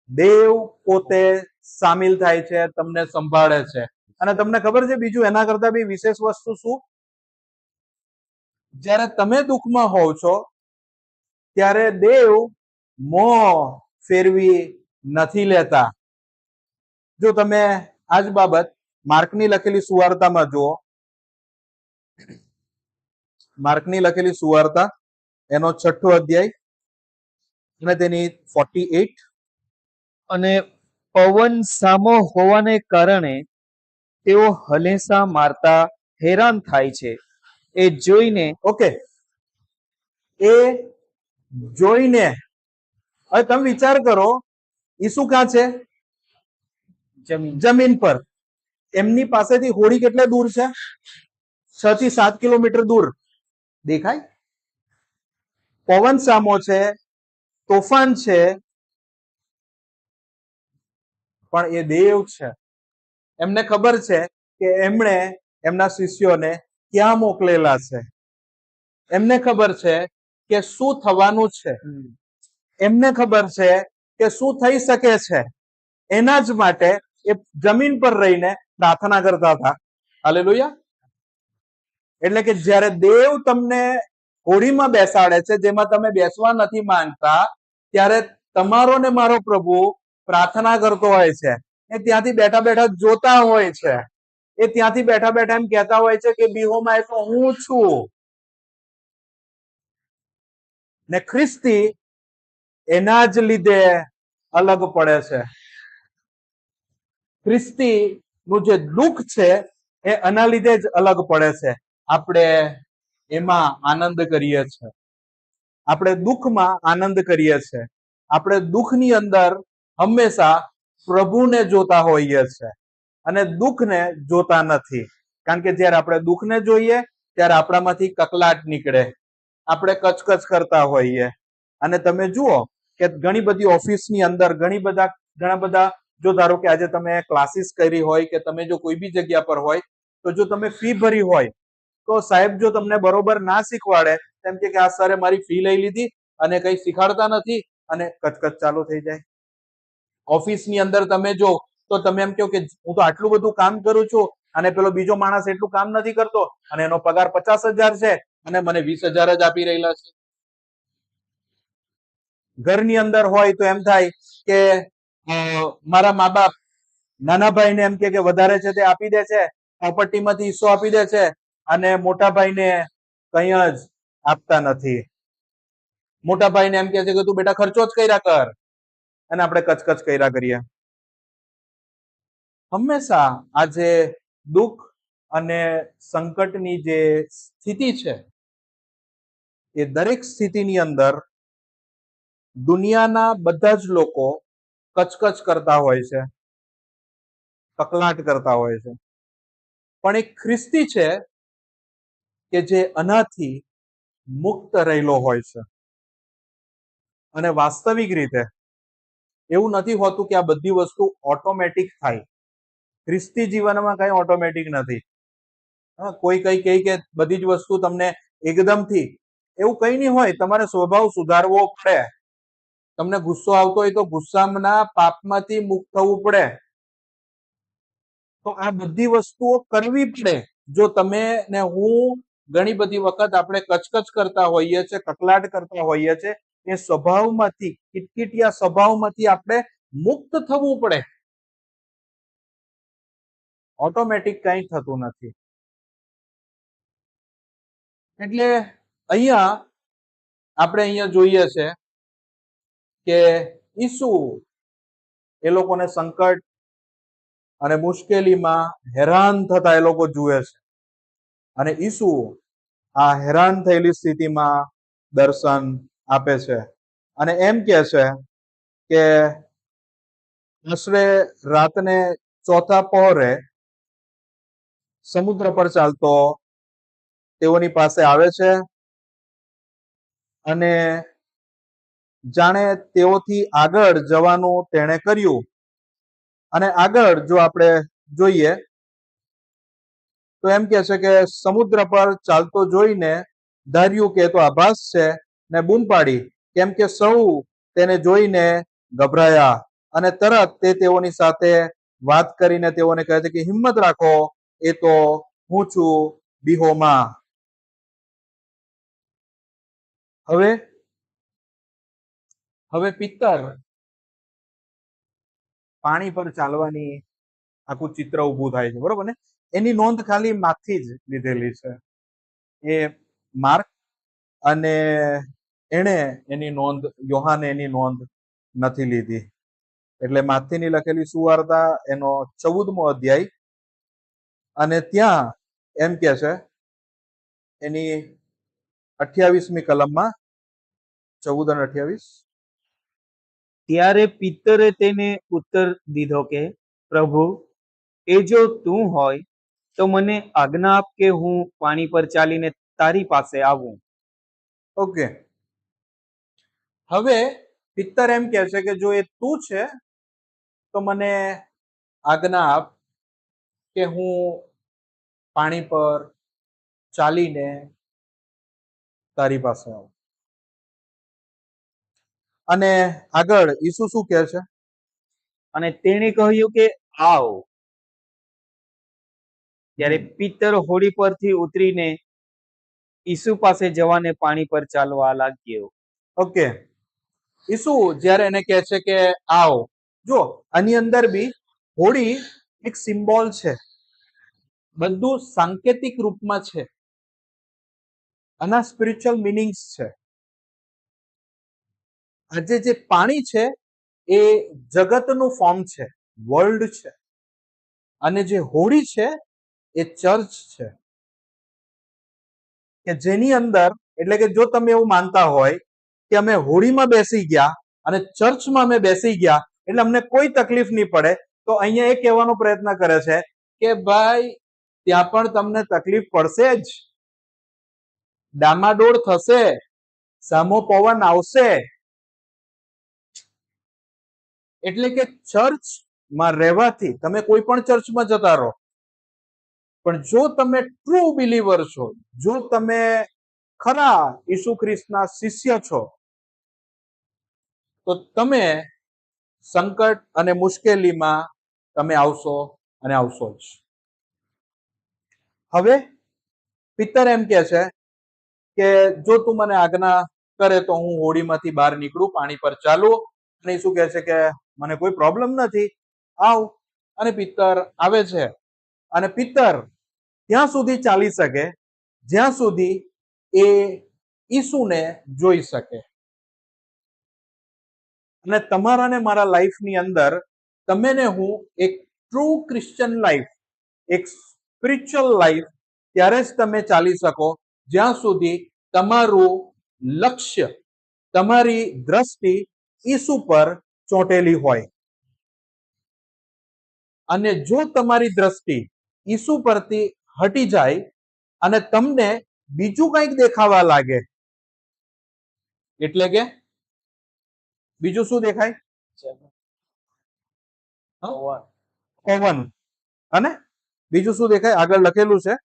દેવ પોતે સામેલ થાય છે, તમને સંભાળે છે. અને તમને ખબર છે બીજું એના કરતા બી વિશેષ વસ્તુ શું? જ્યારે તમે દુઃખમાં હોવ છો ત્યારે દેવ મોં ફેરવી નથી લેતા. જો તમે આજ બાબત માર્કની લખેલી સુવાર્તામાં જુઓ, માર્કની લખેલી સુવાર્તા એનો 6ઠ્ઠો અધ્યાય અને તેની 48. અને પવન સામો હોવાને કારણે તેઓ હલેસા મારતા હેરાન થાય છે. એ જોઈને ઓકે, એ જોઈને હવે તમે વિચાર કરો, ઈસુ ક્યાં છે? જમીન પર. એમની પાસેથી હોડી કેટલે દૂર છે? 6 થી 7 કિલોમીટર દૂર. દેખાય? પવન સામો છે, તોફાન છે, પણ એ દેવ છે. એમને ખબર છે કે એમણે એમના શિષ્યોને ક્યાં મોકલેલા છે. એમને ખબર છે કે શું થવાનું છે. એમને ખબર છે કે શું થઈ શકે છે. એના જ માટે એ જમીન પર રહીને પ્રાર્થના કરતા હતા. હાલેલુયા. એટલે કે જ્યારે દેવ તમને હોડીમાં બેસાડે છે, જેમાં તમે બેસવા નથી માંગતા, ત્યારે તમારો ને મારો પ્રભુ પ્રાર્થના કરતો હોય છે. એ ત્યાંથી બેઠા બેઠા જોતા હોય છે. એ ત્યાંથી બેઠા બેઠા એમ કહેતા હોય છે કે બિહોમાં એ તો હું છું. ને ખ્રિસ્તી એના જ લીધે અલગ પડે છે. ખ્રિસ્તી નું જે દુઃખ છે એ આના લીધે જ અલગ પડે છે. આપણે એમાં આનંદ કરીએ છીએ. આપણે દુઃખમાં આનંદ કરીએ છીએ. આપણે દુઃખની અંદર હંમેશા પ્રભુને જોતા હોઈએ છીએ અને દુઃખને જોતા નથી. કારણ કે જ્યારે આપણે દુઃખને જોઈએ ત્યારે આપણામાંથી કકલાટ નીકળે, આપણે કચકચ કરતા હોઈએ. અને તમે જુઓ કે ઘણી બધી ઓફિસની અંદર ઘણા બધા જો ધારો કે આજે તમે ક્લાસીસ કરી હોય કે તમે જો કોઈ બી જગ્યા પર હોય, તો જો તમે ફી ભરી હોય તો સાહેબ જો તમને બરોબર ના શીખવાડે, એમ કે આ સરે મારી ફી લઈ લીધી અને કઈ શીખવાડતા નથી અને કચકચ ચાલુ થઈ જાય. ઓફિસની અંદર તમે જો તો તમે એમ કહો કે હું તો આટલું બધું કામ કરું છું અને પેલો બીજો માણસ એટલું કામ નથી કરતો અને એનો પગાર 50,000 છે અને મને 20,000 જ આપી રહેલા છે. ઘરની અંદર હોય તો એમ થાય કે મારા મા બાપ નાના ભાઈને એમ કે વધારે છે તે આપી દે છે, પ્રોપર્ટીમાંથી હિસ્સો આપી દે છે અને મોટા ભાઈને કંઈ જ આપતા નથી. મોટા ભાઈને એમ કે છે કે તું બેટા ખર્ચો જ કર્યા કર અને આપણે કચકચ કર્યા કરીએ. હંમેશા આ જે દુઃખ અને સંકટની જે સ્થિતિ છે એ દરેક સ્થિતિની અંદર દુનિયાના બધા જ લોકો કચકચ કરતા હોય છે, કકલાટ કરતા હોય છે. પણ એક ખ્રિસ્તી છે કે જે આનાથી મુક્ત રહેલો હોય છે. અને વાસ્તવિક રીતે એવું નથી હોતું કે આ બધી વસ્તુ ઓટોમેટિક થાય. ખ્રિસ્તી જીવનમાં કઈ ઓટોમેટિક નથી. કોઈ કઈ કહે કે બધી જ વસ્તુ તમને એકદમથી, એવું કઈ નહીં હોય. તમારે સ્વભાવ સુધારવો પડે. તમને ગુસ્સો આવતો હોય તો ગુસ્સાના પાપમાંથી મુક્ત થવું પડે. તો આ બધી વસ્તુઓ કરવી પડે. જો તમે ને હું ઘણી બધી વખત આપણે કચકચ કરતા હોઈએ છીએ, કકલાટ કરતા હોઈએ છીએ, એ સ્વભાવમાંથી, કિટકિટિયા સ્વભાવમાંથી આપણે મુક્ત થવું પડે. ઓટોમેટિક કંઈ થતું નથી. એટલે આપણે જોઈએ છે કે ઈસુ એ લોકોને સંકટ અને મુશ્કેલીમાં હેરાન થતા એ લોકો જુએ છે અને ઈસુ આ હેરાન થયેલી સ્થિતિમાં દર્શન આપે છે અને એમ કહે છે કે આશરે રાતને ચોથા પહોરે સમુદ્ર પર ચાલતો તેઓની પાસે આવે છે અને જાણે તેઓથી આગળ જવાનું તેણે કર્યું. અને આગળ જો આપણે જોઈએ તો એમ કે છે કે સમુદ્ર પર ચાલતો જોઈને ધાર્યું કે તો આભાસ છે ને બૂમ પાડી, કેમ કે સૌ તેને જોઈને ગભરાયા અને તરત તે તેઓની સાથે વાત કરીને તેઓને કહે છે કે હિંમત રાખો, એ તો હું છું, બિહોમાં. હવે પિત્તર પાણી પર ચાલવાની આખું ચિત્ર ઊભું થાય છે, બરોબર ને? એની નોંધ ખાલી માથી જ લીધેલી છે. એ માર્ક અને યોહાને એની નોંધ નથી લીધી. એટલે માથીની લખેલી સુવાર્તા એનો 14મો અધ્યાય અને ત્યાં એમ કે છે એની 28મી કલમમાં 14 અને 28. ત્યારે પિત્તરે તેને ઉત્તર દીધો કે પ્રભુ, એ જો તું હોય તો મને આજ્ઞા આપ કે હું પાણી પર ચાલીને તારી પાસે આવું. ઓકે, હવે પિત્તર એમ કે છે કે જો એ તું છે તો મને આજ્ઞા આપ કે હું પાણી પર ચાલીને તારી પાસે આવું. અને આગળ ઈસુ શું કહે છે? અને તેણે કહ્યું કે આવ. ત્યારે પિત્તર હોડી પરથી ઉતરીને ઈસુ પાસે જવાને પાણી પર ચાલવા લાગ્યો. ઓકે, ઈસુ જ્યારે એને કહે છે કે આવ, જો આની અંદર બી હોડી એક સિમ્બોલ છે, બધું સાંકેતિક રૂપમાં છે, આના સ્પિરિચ્યુઅલ મિનિંગ્સ છે. આજે જે પાણી છે એ જગતનું ફોર્મ છે, વર્લ્ડ છે, અને જે હોડી છે એ ચર્ચ છે, કે જેની અંદર, એટલે કે જો તમે એવું માનતા હોય કે અમે હોડીમાં બેસી ગયા અને ચર્ચમાં અમે બેસી ગયા એટલે અમને કોઈ તકલીફ નહીં પડે, તો અહીંયા એ કહેવાનો પ્રયત્ન કરે છે કે ભાઈ ત્યાં પણ તમને તકલીફ પડશે જ, ડામાડોળ થશે, સામો પવન આવશે. એટલે કે ચર્ચમાં રહેવાથી તમે કોઈ પણ ચર્ચમાં જતા રહો, પણ જો તમે ટ્રુ બિલીવર છો, જો તમે ખરા ઈસુ ખ્રિસ્તના શિષ્ય છો, તો તમે સંકટ અને મુશ્કેલીમાં તમે આવશો અને આવશો જ. હવે પિત્તર એમ કે છે કે જો તું મને આજ્ઞા કરે તો હું હોડીમાંથી બહાર નીકળું, પાણી પર ચાલું. અને ઈસુ કહે છે કે મને કોઈ પ્રોબ્લેમ નથી, આવ. અને પિત્તર આવે છે, અને પિત્તર ત્યાં સુધી ચાલી શકે જ્યાં સુધી એ ઈસુને જોઈ શકે. અને તમારા ને મારા લાઈફની અંદર તમે ને હું એક ટ્રુ ક્રિશ્ચિયન લાઈફ, એક સ્પિરિચ્યુઅલ લાઈફ ત્યારે જ તમે ચાલી શકો જ્યાં સુધી તમારું લક્ષ્ય, તમારી દ્રષ્ટિ ઈસુ પર ચોંટેલી હોય. અને જો તમારી દ્રષ્ટિ ઈસુ પરથી હટી જાય અને તમને બીજું કંઈક દેખાવા લાગે, એટલે કે બીજું શું દેખાય? પવન. અને બીજું શું દેખાય? આગળ લખેલું છે,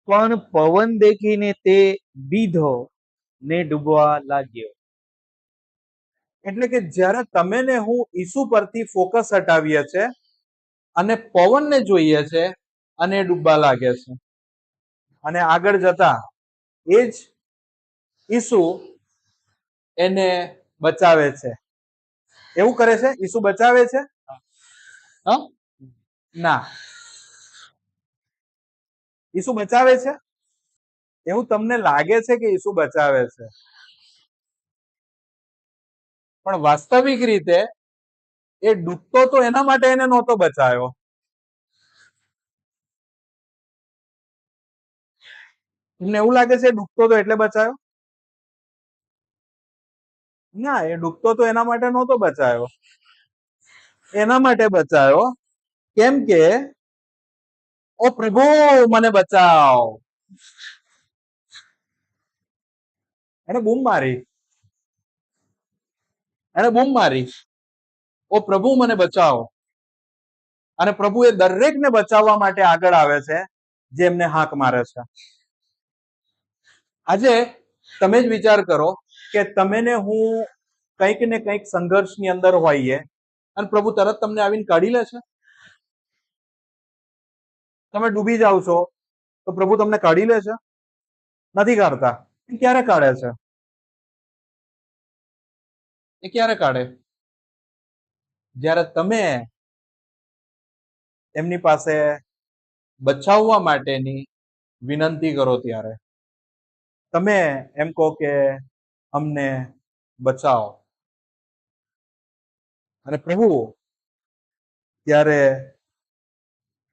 પણ પવન દેખીને તે બીધો ને ડૂબવા લાગ્યો. એટલે કે જ્યારે તમે ને હું ઈસુ પરથી ફોકસ હટાવીએ છે અને પવનને જોઈએ છે અને એ ડૂબવા લાગે છે. અને આગળ જતા એ જ ઈસુ એને બચાવે છે. એવું કરે છે? ઈસુ બચાવે છે? ના. ઈસુ બચાવે છે? એવું તમને લાગે છે કે ઈસુ બચાવે છે, પણ વાસ્તવિક રીતે એ ડૂબતો તો એના માટે એને નહોતો બચાવ્યો. તમને એવું લાગે છે ડૂબતો તો એટલે બચાવ્યો? ના, એ ડૂબતો તો એના માટે નહોતો બચાવ્યો. એના માટે બચાવ્યો કેમ કે ઓ પ્રભુ મને બચાવ, એને બૂમ મારી. એને બૂમ મારી, ઓ પ્રભુ મને બચાવો. અને પ્રભુ એ દરેકને બચાવવા માટે આગળ આવે છે જે એમને હાક મારે છે. આજે તમે જ વિચાર કરો કે તમે ને હું કંઈક ને કંઈક સંઘર્ષની અંદર હોઈએ અને પ્રભુ તરત તમને આવીને કાઢી લે છે? તમે ડૂબી જાવ છો તો પ્રભુ તમને કાઢી લે છે? નથી કાઢતા. ક્યારે કાઢે છે? એ ક્યારે કાઢે? જ્યારે તમે એમની પાસે બચાવવા માટેની વિનંતી કરો ત્યારે. તમે એમ કહો કે અમને બચાવો, અને પ્રભુ ત્યારે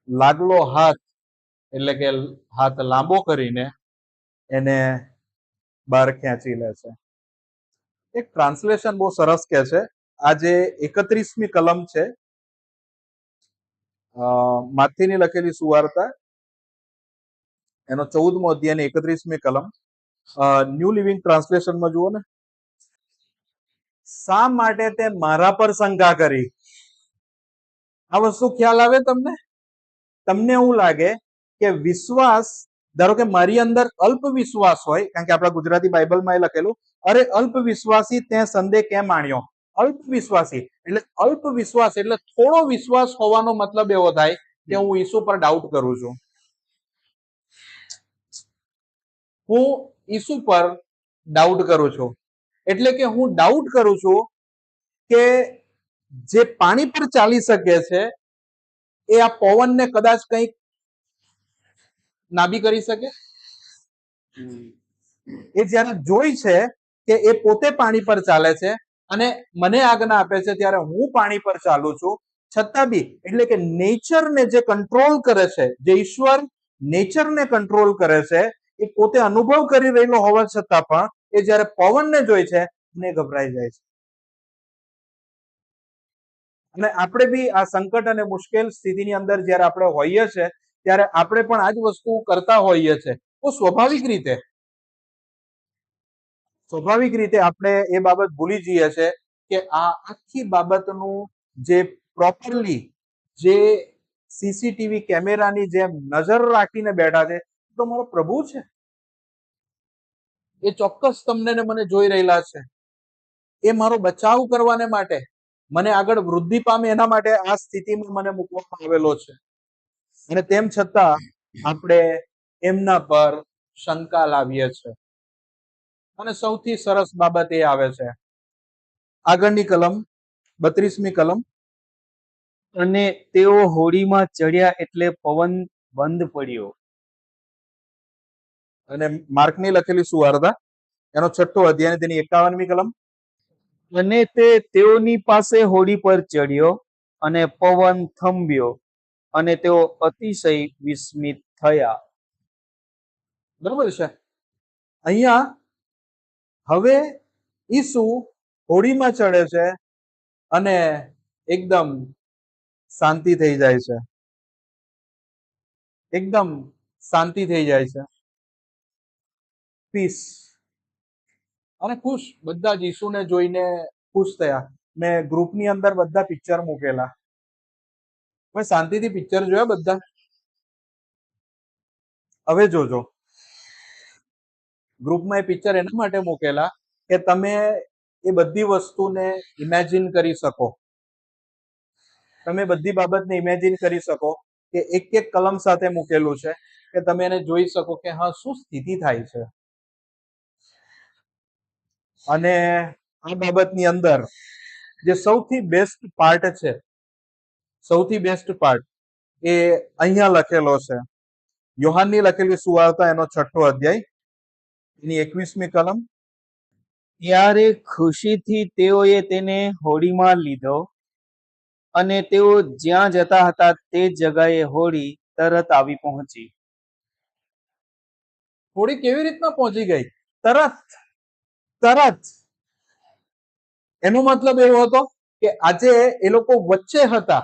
લાગલો હાથ, એટલે કે હાથ લાંબો કરીને એને બહાર ખેંચી લે છે. એક ટ્રાન્સલેશન બહુ સરસ કે છે. આજે 31મી કલમ છે, માથીની લખેલી સુવાર્તા, એનો 14મો અધ્યાય 31મી કલમ. ન્યૂ લિવિંગ ટ્રાન્સલેશનમાં જુઓ ને, શા માટે તે મારા પર શંકા કરી? આ વસ્તુ ખ્યાલ આવે તમને? તમને એવું લાગે કે વિશ્વાસ, ધારો કે મારી અંદર અલ્પ વિશ્વાસ હોય, કારણ કે આપણા ગુજરાતી બાઇબલમાં એ લખેલું, અરે અલ્પ વિશ્વાસી તે સંદેહ કેમ આણ્યો? અલ્પ વિશ્વાસી એટલે અલ્પ વિશ્વાસ એટલે થોડો વિશ્વાસ હોવાનો મતલબ એવો થાય કે હું ઈસુ પર ડાઉટ કરું છું. હું ઈસુ પર ડાઉટ કરું છું. એટલે કે હું ડાઉટ કરું છું કે જે પાણી પર ચાલી શકે છે એ આ પવનને કદાચ કંઈક નાબી કરી શકે. એ જ્યારે જોઈ છે કે એ પોતે પાણી પર ચાલે છે અને મને આજ્ઞા આપે છે ત્યારે હું પાણી પર ચાલું છું, છતાં બી એટલે કે નેચરને જે કંટ્રોલ કરે છે, જે ઈશ્વર નેચરને કંટ્રોલ કરે છે, એ પોતે અનુભવ કરી રહેલો હોવા છતાં પણ એ જ્યારે પવનને જોઈ છે ને ગભરાઈ જાય છે. અને આપણે બી આ સંકટ અને મુશ્કેલ સ્થિતિની અંદર જ્યારે આપણે હોઈએ છીએ ત્યારે આપણે પણ આ જ વસ્તુ કરતા હોઈએ છીએ. તો સ્વાભાવિક રીતે આપણે એ બાબત ભૂલી જઈએ છે કે આ આખી બાબતનું જે પ્રોપરલી જે સીસીટીવી કેમેરાની જેમ નજર રાખીને બેઠા છે તો મારો પ્રભુ છે. એ ચોક્કસ તમને ને મને જોઈ રહેલા છે. એ મારો બચાવ કરવાને માટે, મને આગળ વૃદ્ધિ પામે એના માટે આ સ્થિતિમાં મને મૂકવામાં આવેલો છે. અને તેમ છતાં આપણે એમના પર શંકા લાવીએ છીએ. અને સૌથી સરસ બાબત એ આવે છે આગળની કલમ, 32મી કલમ. અને તેઓ હોડીમાં ચડ્યા એટલે પવન બંધ પડ્યો. અને માર્કની લખેલી સુવાર્તા એનો 6થો અધ્યાય અને તેની 51મી કલમ. અને તે તેઓની પાસે હોડી પર ચડ્યો અને પવન થંભ્યો અને તેઓ અતિશય વિસ્મિત થયા. બરોબર છે. અહીંયા હવે ઈસુ હોડીમાં ચડે છે અને એકદમ શાંતિ થઈ જાય છે. એકદમ શાંતિ થઈ જાય છે. પીસ. અને ખુશ, બધા જ ઈસુને જોઈને ખુશ થયા. મેં ગ્રુપની અંદર બધા પિક્ચર મૂકેલા. મેં શાંતિથી પિક્ચર જોયા બધા. હવે જોજો, ગ્રુપમાં એ પિક્ચર એના માટે મૂકેલા કે તમે એ બધી વસ્તુને ઇમેજિન કરી શકો. તમે બધી બાબતને ઇમેજિન કરી શકો કે એક એક કલમ સાથે મૂકેલું છે કે તમે એને જોઈ શકો કે હા શું સ્થિતિ થાય છે. અને આ બાબતની અંદર જે સૌથી બેસ્ટ પાર્ટ છે, સૌથી બેસ્ટ પાર્ટ એ અહીંયા લખેલો છે. યોહાનની લખેલી સુવાર્તા એનો 6થો અધ્યાય એની 21મી કલમ. ત્યારે ખુશીથી તેઓએ તેને હોડીમાં લીધો અને તેઓ જ્યાં જતા હતા તે જગાએ હોડી તરત આવી પહોંચી. હોડી કેવી રીતના પહોંચી ગઈ? તરત. એનો મતલબ એવો હતો કે આજે એ લોકો વચ્ચે હતા,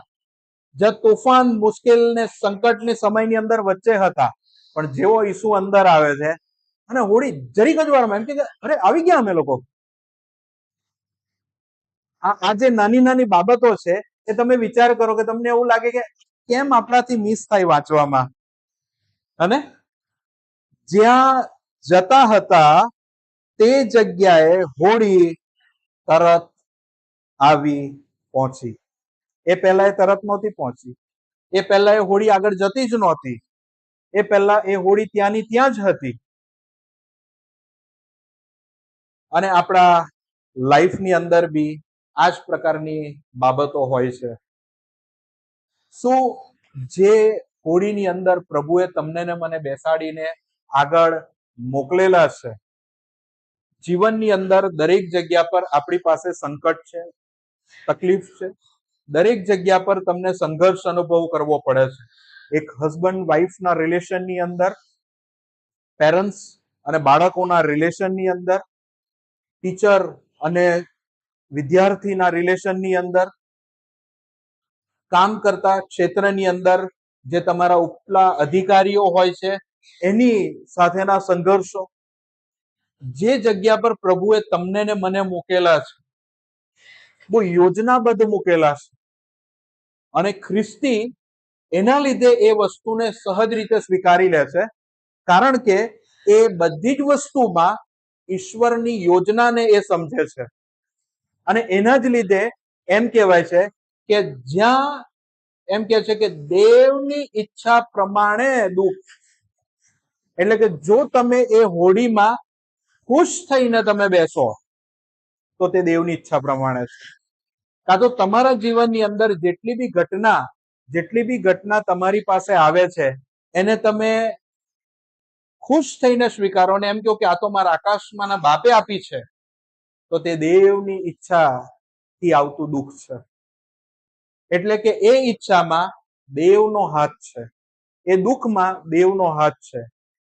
જ્યાં તોફાન, મુશ્કેલ ને સંકટની સમયની અંદર વચ્ચે હતા, પણ જેવો ઈસુ અંદર આવે છે અને હોડી જરીક જ વારમાં એમ કે અરે આવી ગયા અમે લોકો. આ જે નાની નાની બાબતો છે એ તમે વિચાર કરો કે તમને એવું લાગે કે કેમ આપણાથી મિસ થાય વાંચવામાં. અને જ્યાં જતા હતા તે જગ્યાએ હોડી તરત આવી પહોંચી. એ પહેલા એ તરત નહોતી પહોંચી. એ પહેલા એ હોડી આગળ જતી જ નહોતી. એ પહેલા એ હોડી ત્યાંની ત્યાં જ હતી. અને આપણા લાઈફની અંદર બી આ જ પ્રકારની બાબતો હોય છે. શું જે હોડીની અંદર પ્રભુએ તમને ને મને બેસાડીને આગળ મોકલેલા છે, જીવનની અંદર દરેક જગ્યા પર આપણી પાસે સંકટ છે, તકલીફ છે, દરેક જગ્યા પર તમને સંઘર્ષ અનુભવ કરવો પડે છે. એક હસબન્ડ વાઈફના રિલેશનની અંદર, પેરેન્ટ્સ અને બાળકોના રિલેશનની અંદર, ટીચર અને વિદ્યાર્થીના રિલેશનની અંદર, કામ કરતા ક્ષેત્રની અંદર જે તમારા ઉપલા અધિકારીઓ હોય છે એની સાથેના સંઘર્ષો, જે જગ્યા પર પ્રભુએ તમને ને મને મૂકેલા છે બહુ યોજનાબદ્ધ મૂકેલા છે. અને ખ્રિસ્તી એના લીધે એ વસ્તુને સહજ રીતે સ્વીકારી લે છે, કારણ કે એ બધી જ વસ્તુમાં ઈશ્વરની યોજનાને એ સમજે છે. અને એના જ લીધે એમ કહેવાય છે કે જ્યાં એમ કે છે કે દેવની ઈચ્છા પ્રમાણે દુઃખ, એટલે કે જો તમે એ હોડીમાં ખુશ થઈને તમે બેસો તો તે દેવની ઈચ્છા પ્રમાણે છે. કાં તો તમારા જીવનની અંદર જેટલી બી ઘટના તમારી પાસે આવે છે એને તમે ખુશ થઈને સ્વીકારો ને એમ કહો કે આ તો મારા આકાશમાંના બાપે આપી છે, તો તે દેવની ઈચ્છાથી આવતું દુઃખ છે. એટલે કે એ ઈચ્છામાં દેવનો હાથ છે, એ દુઃખમાં દેવનો હાથ છે,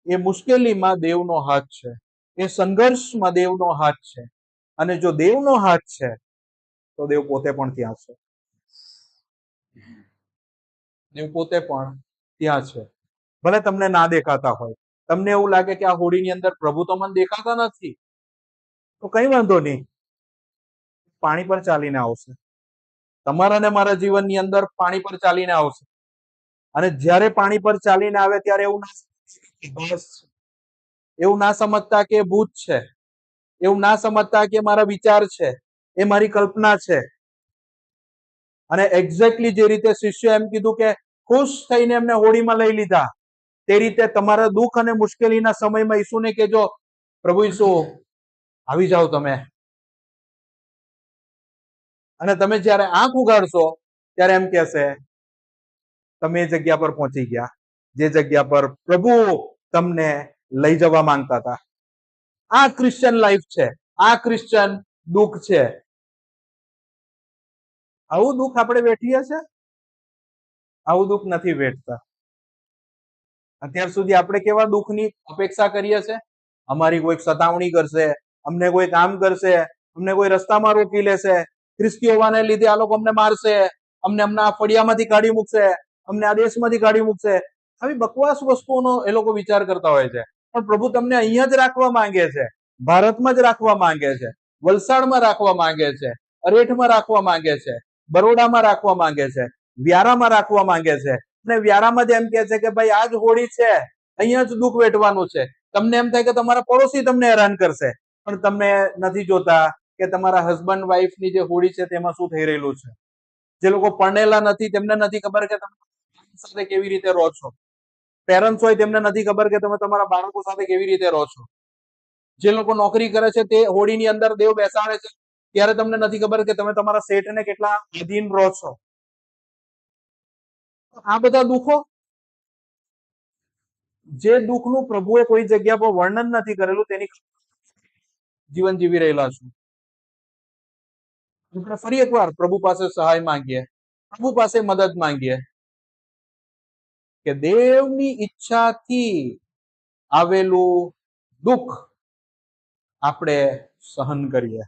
એ મુશ્કેલીમાં દેવનો હાથ છે, એ સંઘર્ષમાં દેવનો હાથ છે. અને જો દેવનો હાથ છે તો દેવ પોતે પણ ત્યાં છે. દેવ પોતે પણ ત્યાં છે. ભલે તમને ના દેખાતા હોય, તમને એવું લાગે કે આ હોડીની અંદર પ્રભુ તો મને દેખાતા નથી, તો કઈ વાંધો નહીં, પાણી પર ચાલીને આવશે. તમારા ને મારા જીવનની અંદર પાણી પર ચાલીને આવશે. અને જ્યારે પાણી પર ચાલીને આવે ત્યારે એવું ના સમજતા કે ભૂત છે, એવું ના સમજતા કે મારા વિચાર છે, એ મારી કલ્પના છે. અને એક્ઝેક્ટલી જે રીતે શિષ્ય એમ કીધું કે ખુશ થઈને એમને હોડીમાં લઈ લીધા, તે રીતે તમારા દુઃખ અને મુશ્કેલીના સમયમાં ઈસુને કહેજો, પ્રભુ ઈસુ આવી જાઓ તમે. અને તમે જ્યારે આંખ ઉગાડશો ત્યારે એમ કહેશે તમે એ જગ્યા પર પહોંચી ગયા જે જગ્યા પર પ્રભુ તમને લઈ જવા માંગતા હતા. આ ક્રિશ્ચિયન લાઈફ છે, આ ક્રિશ્ચિયન દુઃખ છે. આવું દુઃખ આપણે વેઠીએ છે? આવું દુઃખ નથી વેઠતા. અત્યાર સુધી આપણે કેવા દુઃખની અપેક્ષા કરીએ છે? અમારી કોઈ સતાવણી કરશે, અમને કોઈ કામ કરશે, અમને કોઈ રસ્તામાં રોકી લેશે, ખ્રિસ્તી હોવાને લીધે આ લોકો અમને મારશે, અમને આ ફળિયામાંથી કાઢી મૂકશે, અમને આ દેશમાંથી કાઢી મૂકશે. આવી બકવાસ વસ્તુઓનો એ લોકો વિચાર કરતા હોય છે. પણ પ્રભુ તમને અહીંયા જ રાખવા માંગે છે, ભારતમાં જ રાખવા માંગે છે, વલસાડમાં રાખવા માંગે છે, અરેઠમાં રાખવા માંગે છે, બરોડામાં રાખવા માંગે છે, વ્યારામાં રાખવા માંગે છે. અને વ્યારામાં જ એમ કે છે કે ભાઈ આ જ હોડી છે, અહીંયા જ દુઃખ વેઠવાનું છે. તમને એમ થાય કે તમારા પડોશી તમને હેરાન કરશે, પણ તમે નથી જોતા કે તમારા હસબન્ડ વાઈફની જે હોડી છે તેમાં શું થઈ રહેલું છે. જે લોકો પરણેલા નથી તેમને નથી ખબર કે તમે સાથે કેવી રીતે રહો છો. પેરેન્ટ્સ હોય તેમને નથી ખબર કે તમે તમારા બાળકો સાથે કેવી રીતે રહો છો. જે લોકો નોકરી કરે છે તે હોડીની અંદર દેવ બેસાડે છે ત્યારે તમને નથી ખબર કે તમે તમારા શેઠને કેટલા અધીન રહો છો. આ બધા દુઃખો, જે દુઃખનું પ્રભુએ કોઈ જગ્યા પર વર્ણન નથી કરેલું તેની જીવન જીવી રહેલા છું. આપણે ફરી એકવાર પ્રભુ પાસે સહાય માંગીએ, પ્રભુ પાસે મદદ માંગીએ કે દેવની ઈચ્છાથી આવેલું દુઃખ આપણે સહન કરીએ.